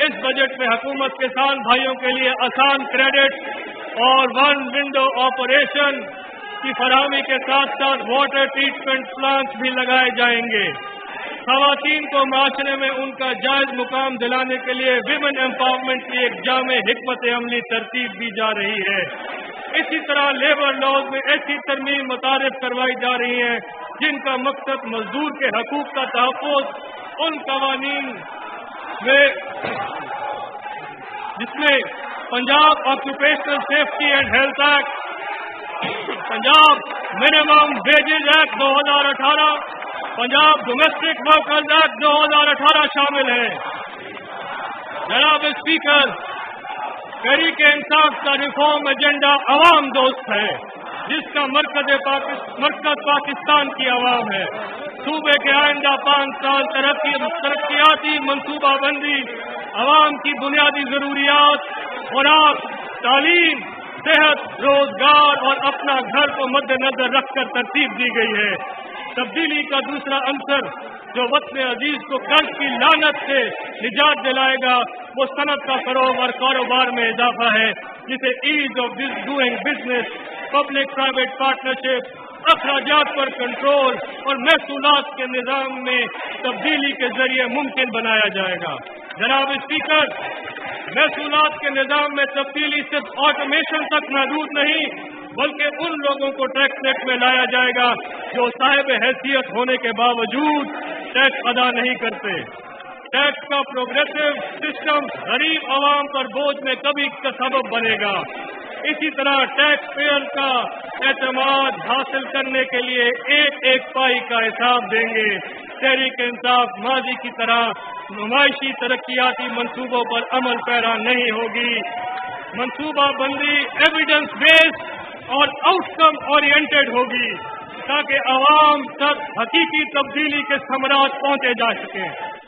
इस बजट में हुकूमत किसान भाइयों के लिए आसान क्रेडिट और वन विंडो ऑपरेशन की फराहमी के साथ साथ वाटर ट्रीटमेंट प्लांट्स भी लगाए जाएंगे। खवातीन को माशरे में उनका जायज मुकाम दिलाने के लिए विमेन एम्पावरमेंट की एक जामे हिकमत अमली तरतीब दी जा रही है। इसी तरह लेबर लॉज में ऐसी तरमीम मुतारिफ करवाई जा रही है जिनका मकसद मजदूर के हकूक का तहफ़्फ़ुज़ उन कवानीन में जिसमें Punjab occupational safety and health act, Punjab minimum wages act 2018, Punjab domestic workers act 2018 शामिल है। जनाब स्पीकर, तहरीक इंसाफ का रिफॉर्म एजेंडा अवाम दोस्त है, जिसका मरकज पाकिस्तान की आवाम है। सूबे के आइंदा 5 साल तरक्याती मनसूबाबंदी, आवाम की बुनियादी जरूरियात, खुराक, तालीम, सेहत, रोजगार और अपना घर को मद्देनजर रखकर तरतीब दी गई है। तब्दीली का दूसरा अंसर जो वतन अजीज को कर्ज की लानत से निजात दिलाएगा, वो सनत का फरोग और कारोबार में इजाफा है, जिसे ease of doing business, public private partnership, अखराजात पर कंट्रोल और महसूलात के निज़ाम में तब्दीली के जरिए मुमकिन बनाया जाएगा। जनाब स्पीकर, महसूलात के निज़ाम में तब्दीली सिर्फ ऑटोमेशन तक महदूद नहीं, बल्कि उन लोगों को टैक्स नेट में लाया जाएगा जो साहिब हैसियत होने के बावजूद टैक्स अदा नहीं करते। टैक्स का प्रोग्रेसिव सिस्टम गरीब आवाम पर बोझ में कभी का सबब बनेगा। इसी तरह टैक्स पेयर का एतमाद हासिल करने के लिए एक एक पाई का हिसाब देंगे। तहरीक इंसाफ माजी की तरह नुमाइशी तरक्याती मंसूबों पर अमल पैरा नहीं होगी। मंसूबा बंदी एविडेंस बेस्ड और आउटकम ओरिएंटेड होगी, ताकि आवाम तक हकीकी तब्दीली के समरात पहुंचे जा सकें।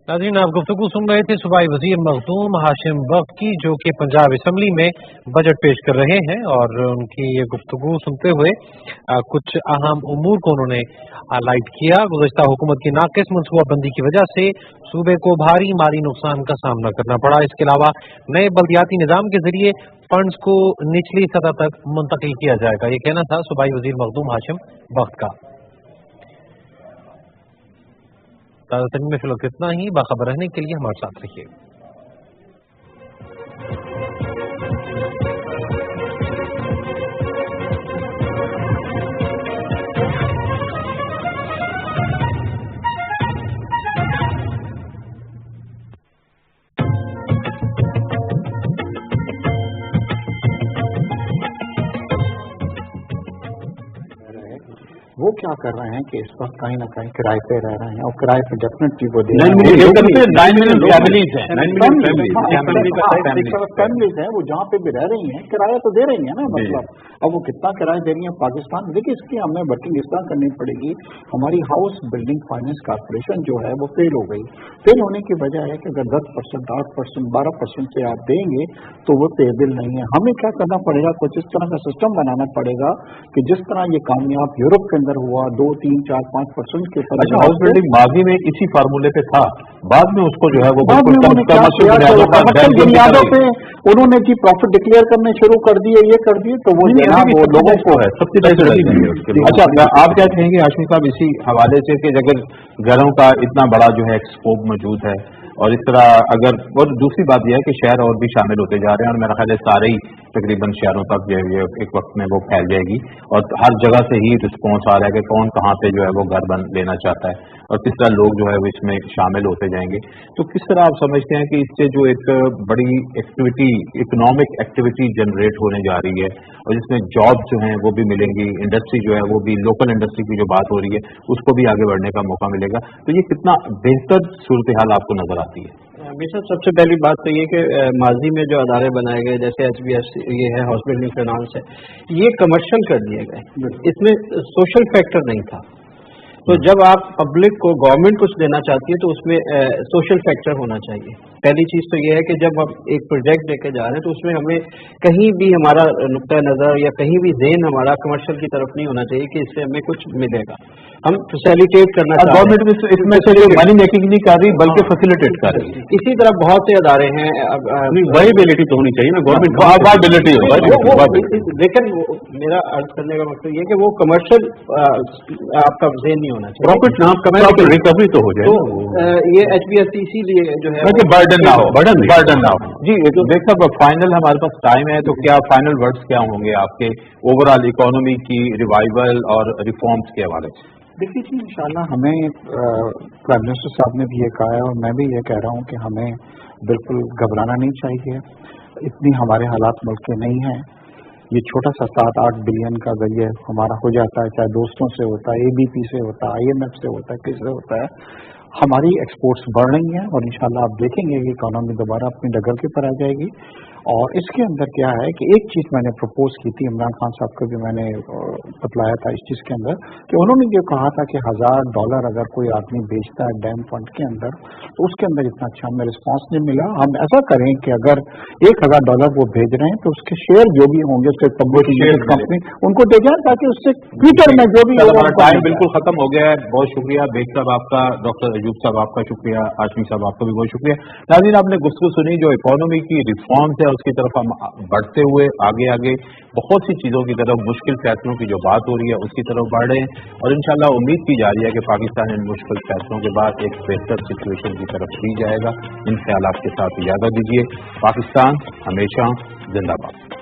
नाज़रीन, आप गुफ्तगू सुन रहे थे सूबाई वजीर मखदूम हाशिम बख्त की, जो कि पंजाब असम्बली में बजट पेश कर रहे हैं, और उनकी ये गुफ्तगू सुनते हुए कुछ अहम उमूर को उन्होंने हाईलाइट किया। गुज़श्ता हुकूमत की नाक़िस मनसूबाबंदी की वजह से सूबे को भारी माली नुकसान का सामना करना पड़ा। इसके अलावा नए बल्दियाती निज़ाम के जरिए फंड्स को निचली सतह तक मुंतकिल किया जाएगा। ये कहना था सूबाई वजीर मखदूम हाशिम बख्त का। ताज़ा तरीन में फिलहाल इतना ही। बाखबर रहने के लिए हमारे साथ रहिए। वो क्या कर रहे हैं कि इस वक्त कहीं ना कहीं किराए पे रह रहे हैं, और किराए पे डेफिनेटली वो दे 9 मिलियन फैमिलीज हैं, 9 मिलियन फैमिलीज हैं, वो जहाँ पे भी रह रही हैं किराया तो दे रही है ना। मतलब अब वो कितना किराया दे रही है पाकिस्तान में, देखिए इसकी हमें वर्किंग इस तरह करनी पड़ेगी। हमारी हाउस बिल्डिंग फाइनेंस कॉर्पोरेशन जो है वो फेल हो गई। फेल होने की वजह है कि अगर 10%, 8%, 12% से आप देंगे तो वो पेबल नहीं है। हमें क्या करना पड़ेगा, कुछ इस तरह का सिस्टम बनाना पड़ेगा कि जिस तरह ये कामयाब यूरोप के अंदर हुआ 2, 3, 4, 5% के ऊपर। अच्छा, हाउस बिल्डिंग माजी में इसी फार्मूले पे था, बाद में उसको जो है वो कमर्शियल बुनियादों पे उन्होंने जी प्रॉफिट डिक्लेयर करने शुरू कर दिए, ये कर दिए, तो वो लोगों को है सब्सिडाइज। अच्छा, आप क्या कहेंगे हाशिम साहब इसी हवाले से कि अगर घरों का इतना बड़ा जो है स्कोप मौजूद है, और इस तरह अगर, और दूसरी बात यह है कि शहर और भी शामिल होते जा रहे हैं, और मेरा ख्याल है सारे ही तकरीबन शहरों तक जो है एक वक्त में वो फैल जाएगी, और हर जगह से ही रिस्पॉन्स आ रहा है कि कौन कहाँ पे जो है वो घर बन लेना चाहता है, और किस तरह लोग जो है वो इसमें शामिल होते जाएंगे। तो किस तरह आप समझते हैं कि इससे जो एक बड़ी एक्टिविटी, इकोनॉमिक एक्टिविटी जनरेट होने जा रही है, और जिसमें जॉब जो हैं वो भी मिलेंगी, इंडस्ट्री जो है वो भी, लोकल इंडस्ट्री की जो बात हो रही है उसको भी आगे बढ़ने का मौका मिलेगा, तो ये कितना बेहतर सूरत हाल आपको नजर आती है? हमेशा सबसे पहली बात तो ये कि माजी में जो अदारे बनाए गए जैसे HBFC ये है, हाउस बिल्डिंग फाइनेंस है, ये कमर्शियल कर दिए गए, इसमें सोशल फैक्टर नहीं था। तो जब आप पब्लिक को, गवर्नमेंट कुछ देना चाहती है तो उसमें सोशल फैक्टर होना चाहिए। पहली चीज तो ये है कि जब हम एक प्रोजेक्ट लेके जा रहे हैं तो उसमें हमें कहीं भी हमारा नुक्ता नज़र या कहीं भी ज़हन हमारा कमर्शियल की तरफ नहीं होना चाहिए कि इससे हमें कुछ मिलेगा। हम फैसिलिटेट करना चाहते हैं। गवर्नमेंट इसमें सिर्फ मनी मेकिंग नहीं कर रही बल्कि फैसिलिटेट कर रही है। इसी तरह बहुत से अदारे हैं, वायबिलिटी तो होनी चाहिए ना, गवर्नमेंट वायबिलिटी हो। लेकिन मेरा अर्ज करने का मकसद ये कि वो कमर्शियल आपका ज़हन नहीं होना चाहिए, प्रॉफिट नाम कमाए, रिकवरी तो हो जाए। तो ये HBFC इसीलिए जो है बर्डन ना हो, बर्डन ना हो। जी देखा, फाइनल हमारे पास टाइम है, तो क्या फाइनल वर्ड्स क्या होंगे आपके ओवरऑल इकोनॉमी की रिवाइवल और रिफॉर्म्स के हवाले से? देखिए जी, इंशाल्लाह हमें प्राइम मिनिस्टर साहब ने भी ये कहा है और मैं भी ये कह रहा हूँ कि हमें बिल्कुल घबराना नहीं चाहिए। इतनी हमारे हालात मुल्क के नहीं हैं। ये छोटा सा 7-8 बिलियन का अगर ये हमारा हो जाता है, चाहे दोस्तों से होता है, ABP से होता है, IMF से होता है, किससे होता है, हमारी एक्सपोर्ट्स बढ़ रही हैं और इंशाल्लाह आप देखेंगे कि इकोनॉमी दोबारा अपनी डगर के पर आ जाएगी। और इसके अंदर क्या है कि एक चीज़ मैंने प्रपोज की थी, इमरान खान साहब को भी मैंने बतलाया था इस चीज़ के अंदर, कि उन्होंने ये कहा था कि $1000 अगर कोई आदमी बेचता है डैम फंड के अंदर, तो उसके अंदर इतना अच्छा हमें रिस्पॉन्स नहीं मिला। हम ऐसा करें कि अगर $1000 वो भेज रहे हैं तो उसके शेयर जो भी होंगे उसके पब्लिक कंपनी उनको दे जाए, ताकि उससे फ्यूचर में जो भी टाइम बिल्कुल खत्म हो गया है। बहुत शुक्रिया बेग साहब आपका, डॉक्टर अयूब साहब आपका शुक्रिया, आशमी साहब आपका भी बहुत शुक्रिया। नाज़रीन, आपने गुफ्तगू सुनी जो इकोनॉमी की रिफॉर्म्स है उसकी तरफ हम बढ़ते हुए आगे बहुत सी चीज़ों की तरफ, मुश्किल फैसलों की जो बात हो रही है उसकी तरफ बढ़ रहे हैं और इंशाल्लाह उम्मीद की जा रही है कि पाकिस्तान इन मुश्किल फैसलों के बाद एक बेहतर सिचुएशन की तरफ भी जाएगा। इन ख्यालात के साथ इजाज़त दीजिए। पाकिस्तान हमेशा जिंदाबाद।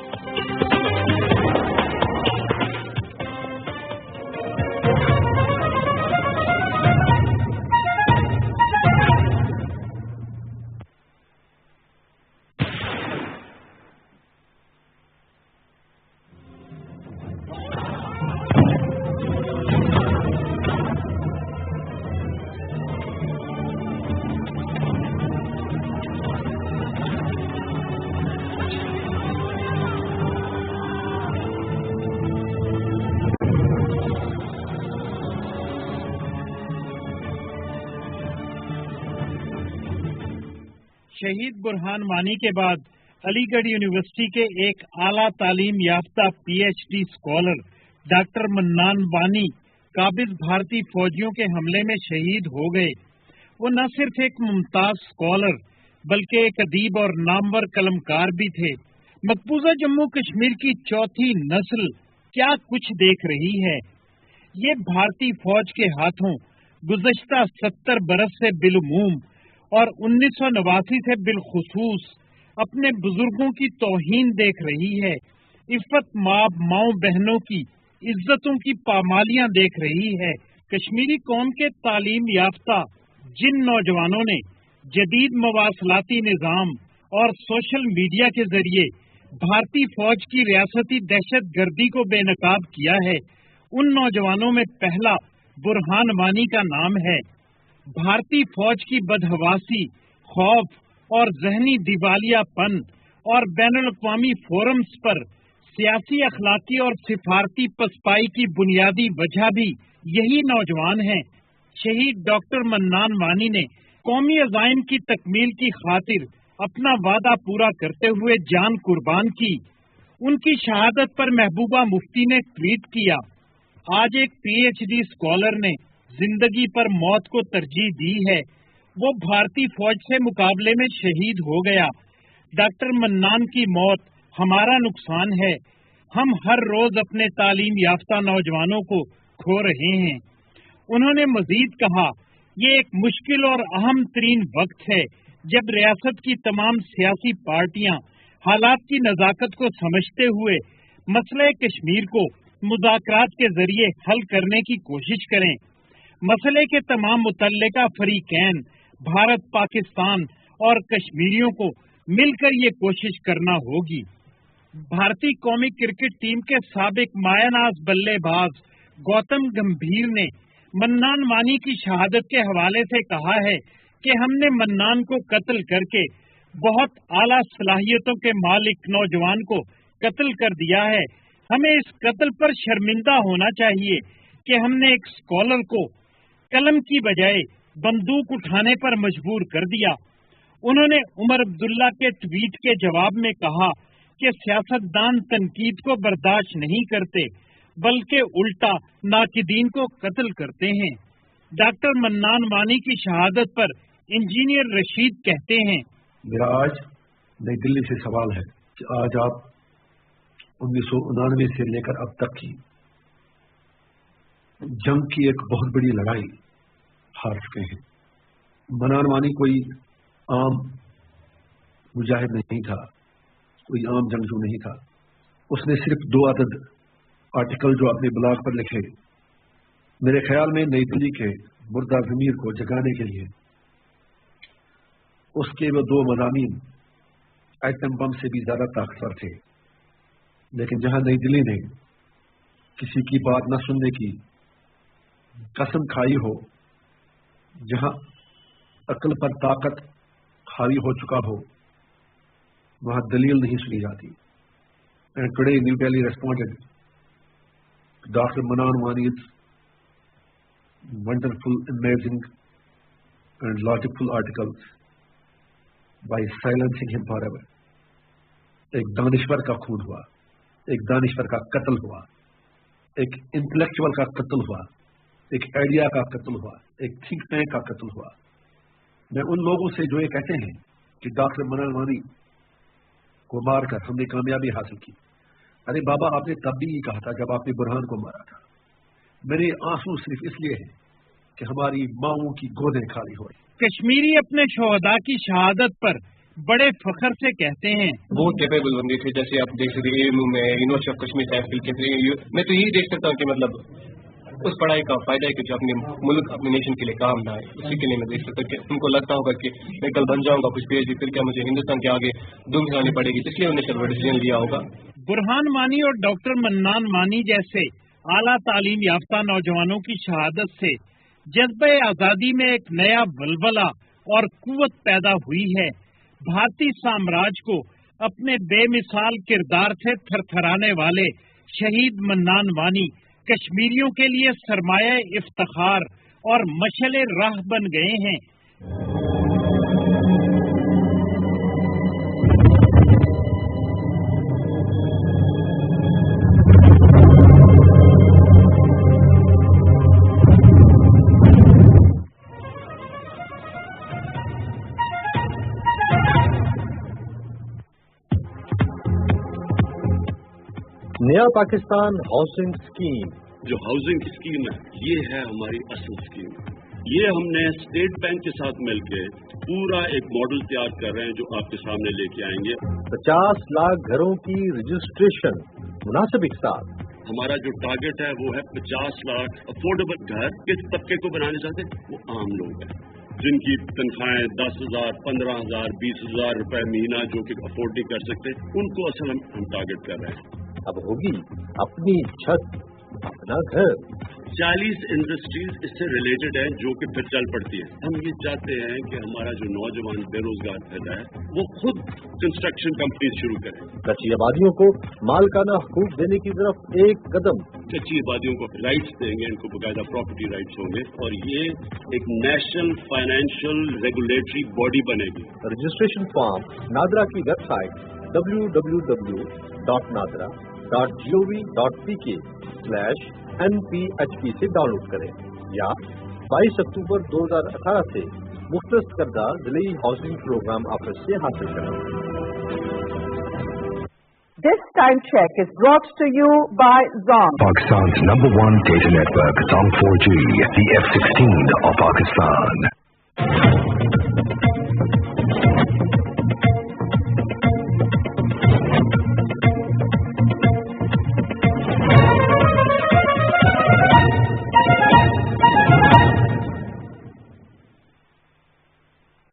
शहीद बुरहान वानी के बाद अलीगढ़ यूनिवर्सिटी के एक आला तालीम याफ्ता PhD स्कॉलर डॉक्टर मन्नान वानी काबिज भारतीय फौजियों के हमले में शहीद हो गए। वो न सिर्फ एक मुमताज स्कॉलर बल्कि एक अदीब और नामवर कलमकार भी थे। मकबूजा जम्मू कश्मीर की चौथी नस्ल क्या कुछ देख रही है। ये भारतीय फौज के हाथों गुज़श्ता 70 बरस से बिलूम और 1989 से बिलखुसूस अपने बुजुर्गों की तौहीन देख रही है। इफ्फत माओ बहनों की इज्जतों की पामालियां देख रही है। कश्मीरी कौम के तालीम याफ्ता जिन नौजवानों ने जदीद मवासलाती निज़ाम और सोशल मीडिया के जरिए भारतीय फौज की रियासती दहशत गर्दी को बेनकाब किया है, उन नौजवानों में पहला बुरहान वानी का नाम है। भारतीय फौज की बदहवासी, खौफ और जहनी दिवालियापन और बैनुल-अक़वामी फोरम्स पर सियासी, अखलाकी और सिफारती पसपाई की बुनियादी वजह भी यही नौजवान हैं। शहीद डॉक्टर मन्नान वानी ने कौमी अज़ाइम की तकमील की खातिर अपना वादा पूरा करते हुए जान कुर्बान की। उनकी शहादत पर महबूबा मुफ्ती ने ट्वीट किया, आज एक PhD स्कॉलर ने जिंदगी पर मौत को तरजीह दी है। वो भारतीय फौज से मुकाबले में शहीद हो गया। डॉक्टर मन्नान की मौत हमारा नुकसान है। हम हर रोज अपने तालीम याफ्ता नौजवानों को खो रहे हैं। उन्होंने मजीद कहा, ये एक मुश्किल और अहम तरीन वक्त है जब रियासत की तमाम सियासी पार्टियां हालात की नजाकत को समझते हुए मसले कश्मीर को मुज़ाकरात के जरिए हल करने की कोशिश करें। मसले के तमाम मुतल्लिका फरीकैन भारत, पाकिस्तान और कश्मीरियों को मिलकर ये कोशिश करना होगी। भारतीय कौमी क्रिकेट टीम के साबिक मायानाज बल्लेबाज गौतम गंभीर ने मन्नान वानी की शहादत के हवाले से कहा है कि हमने मन्नान को कत्ल करके बहुत आला सलाहियतों के मालिक नौजवान को कत्ल कर दिया है। हमें इस कत्ल पर शर्मिंदा होना चाहिए कि हमने एक स्कॉलर को कलम की बजाय बंदूक उठाने पर मजबूर कर दिया। उन्होंने उमर अब्दुल्ला के ट्वीट के जवाब में कहा कि सियासतदान तनकीद को बर्दाश्त नहीं करते बल्कि उल्टा नाकिदीन को कत्ल करते हैं। डॉक्टर मन्नान वानी की शहादत पर इंजीनियर रशीद कहते हैं, मेरा आज नई दिल्ली से सवाल है कि आज आप 1989 से लेकर अब तक की जंग की एक बहुत बड़ी लड़ाई हार चुके हैं। मन्नान वानी कोई आम मुजाहिद नहीं था, कोई आम जंगजू नहीं था। उसने सिर्फ 2 आर्टिकल जो अपने ब्लॉग पर लिखे मेरे ख्याल में नई दिल्ली के मुर्दा ज़मीर को जगाने के लिए उसके वो दो मज़ामीन एटम बम से भी ज्यादा ताकतवर थे, लेकिन जहां नई दिल्ली ने किसी की बात न सुनने की कसम खाई हो, जहां अक्ल पर ताकत हावी हो चुका हो, वहां दलील नहीं सुनी जाती। And today New Delhi responded doctor Mannan Wani's wonderful, amazing and logical articles by silencing him forever. एक दानिश्वर का खून हुआ, एक दानिश्वर का कत्ल हुआ, एक इंटेलेक्चुअल का कत्ल हुआ, एक आइडिया का कत्ल हुआ, एक थिंक टैंक का कत्ल हुआ। मैं उन लोगों से जो ये कहते हैं कि डॉक्टर मन्नान वानी को मारकर हमने कामयाबी हासिल की, अरे बाबा आपने तब भी कहा था जब आपने बुरहान को मारा था। मेरे आंसू सिर्फ इसलिए हैं कि हमारी माओं की गोदें खाली हो रही। कश्मीरी अपने शोहदा की शहादत पर बड़े फख्र से कहते हैं बहुत कैपेबल बंदे थे, जैसे आप देख सकते हैं में यूनिवर्सिटी ऑफ कश्मीर साहिब के मैं तो यही देख सकता हूँ कि मतलब उस पढ़ाई का फायदा है कि जो अपने मुल्क अपने नेशन के लिए काम ना है, उसी के लिए मैं देख सकता हूँ कि उनको लगता होगा कि मैं कल बन जाऊंगा कुछ PhD, फिर क्या मुझे हिंदुस्तान के आगे दुम खिलानी पड़ेगी, इसलिए उन्हें सर्वर डिसीजन लिया होगा। बुरहान वानी और डॉक्टर मन्नान वानी जैसे आला तालीम याफ्ता नौजवानों की शहादत से जज्बे आजादी में एक नया वलवला और कुव्वत पैदा हुई है। भारतीय साम्राज्य को अपने बेमिसाल किरदार से थरथराने वाले शहीद मन्नान वानी कश्मीरियों के लिए सरमाया इफ्तिखार और मशले राह बन गए हैं। नया पाकिस्तान हाउसिंग स्कीम, जो हाउसिंग स्कीम है ये है हमारी असल स्कीम। ये हमने स्टेट बैंक के साथ मिलकर पूरा एक मॉडल तैयार कर रहे हैं जो आपके सामने लेके आएंगे। 50 लाख घरों की रजिस्ट्रेशन मुनासिब इकसार। हमारा जो टारगेट है वो है 50 लाख अफोर्डेबल घर। किस तबके को बनाने चाहते हैं? वो आम लोग हैं जिनकी तनख्वाहें 10,000, 15,000, 20,000 रुपए महीना जो कि अफोर्ड नहीं कर सकते, उनको असल हम टारगेट कर रहे हैं। अब होगी अपनी छत अपना घर। 40 इंडस्ट्रीज इससे रिलेटेड है जो कि फिर चल पड़ती है। हम ये चाहते हैं कि हमारा जो नौजवान बेरोजगार पैदा है वो खुद कंस्ट्रक्शन कंपनी शुरू करें। कच्ची आबादियों को मालकाना हकूक देने की तरफ एक कदम। कच्ची आबादियों को राइट्स देंगे, इनको बकायदा प्रॉपर्टी राइट्स होंगे और ये एक नेशनल फाइनेंशियल रेगुलेटरी बॉडी बनेगी। रजिस्ट्रेशन फॉर्म नादरा की वेबसाइट www.nadra.gov.pk/NPHP से डाउनलोड करें या 22 अक्टूबर 2018 से मुख्तस करदा जिले हाउसिंग प्रोग्राम ऑफिस से हासिल करें। This time check is brought to you by Zong. Pakistan's #1 data network, Zong 4G, the F-16 of Pakistan.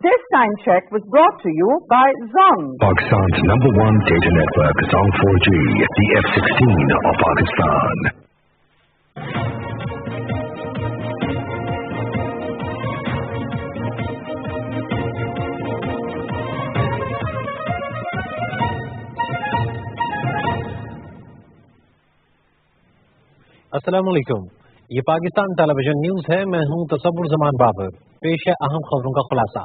This time check was brought to you by Zong. Pakistan's #1 data network, Zong 4G, the F-16 of Pakistan. अस्सलाम वालेकुम, ये Pakistan television news है। मैं हूं तसव्वुर जमान बाबर। पेश है अहम खबरों का खुलासा।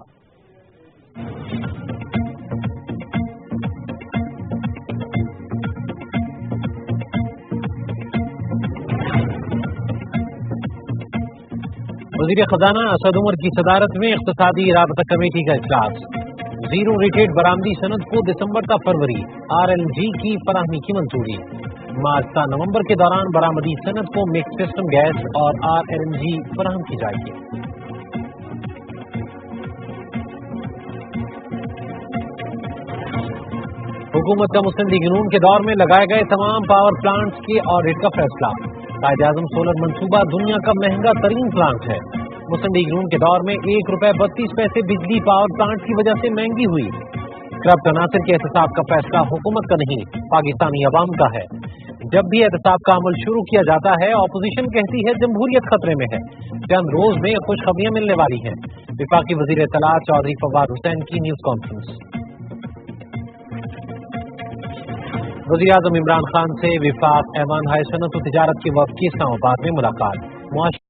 वज़ीर खजाना असद उमर की सदारत में इख्तिसादी राबता कमेटी का इजलास। जीरो रेटेड बरामदी सनद को दिसंबर का फरवरी RLG की फराहमी की मंजूरी। मार्च से नवंबर के दौरान बरामदी सनद को मिक्स सिस्टम गैस और RLNG फराहम की जाएगी। हुकूमत का मुस्तंदी जुनून के दौर में लगाए गए तमाम पावर प्लांट्स के ऑडिट का फैसला। कायद-ए-आज़म सोलर मंसूबा दुनिया का महंगा तरीन प्लांट है। मुसंडी जून के दौर में ₹1.32 बिजली पावर प्लांट की वजह से महंगी हुई। करप्ट अनासर के एहतसाब का फैसला हुकूमत का नहीं, पाकिस्तानी अवाम का है। जब भी एहतसाब का अमल शुरू किया जाता है, अपोजिशन कहती है जमहूरियत खतरे में है। चंद रोज में खुशखबरियां मिलने वाली हैं। विफाकी वजीर इत्तलात चौधरी फवाद हुसैन की न्यूज कॉन्फ्रेंस। वजीर आजम इमरान खान से विफाक ऐवान हाय सनत और तिजारत के वफद की इस्लामाबाद में मुलाकात।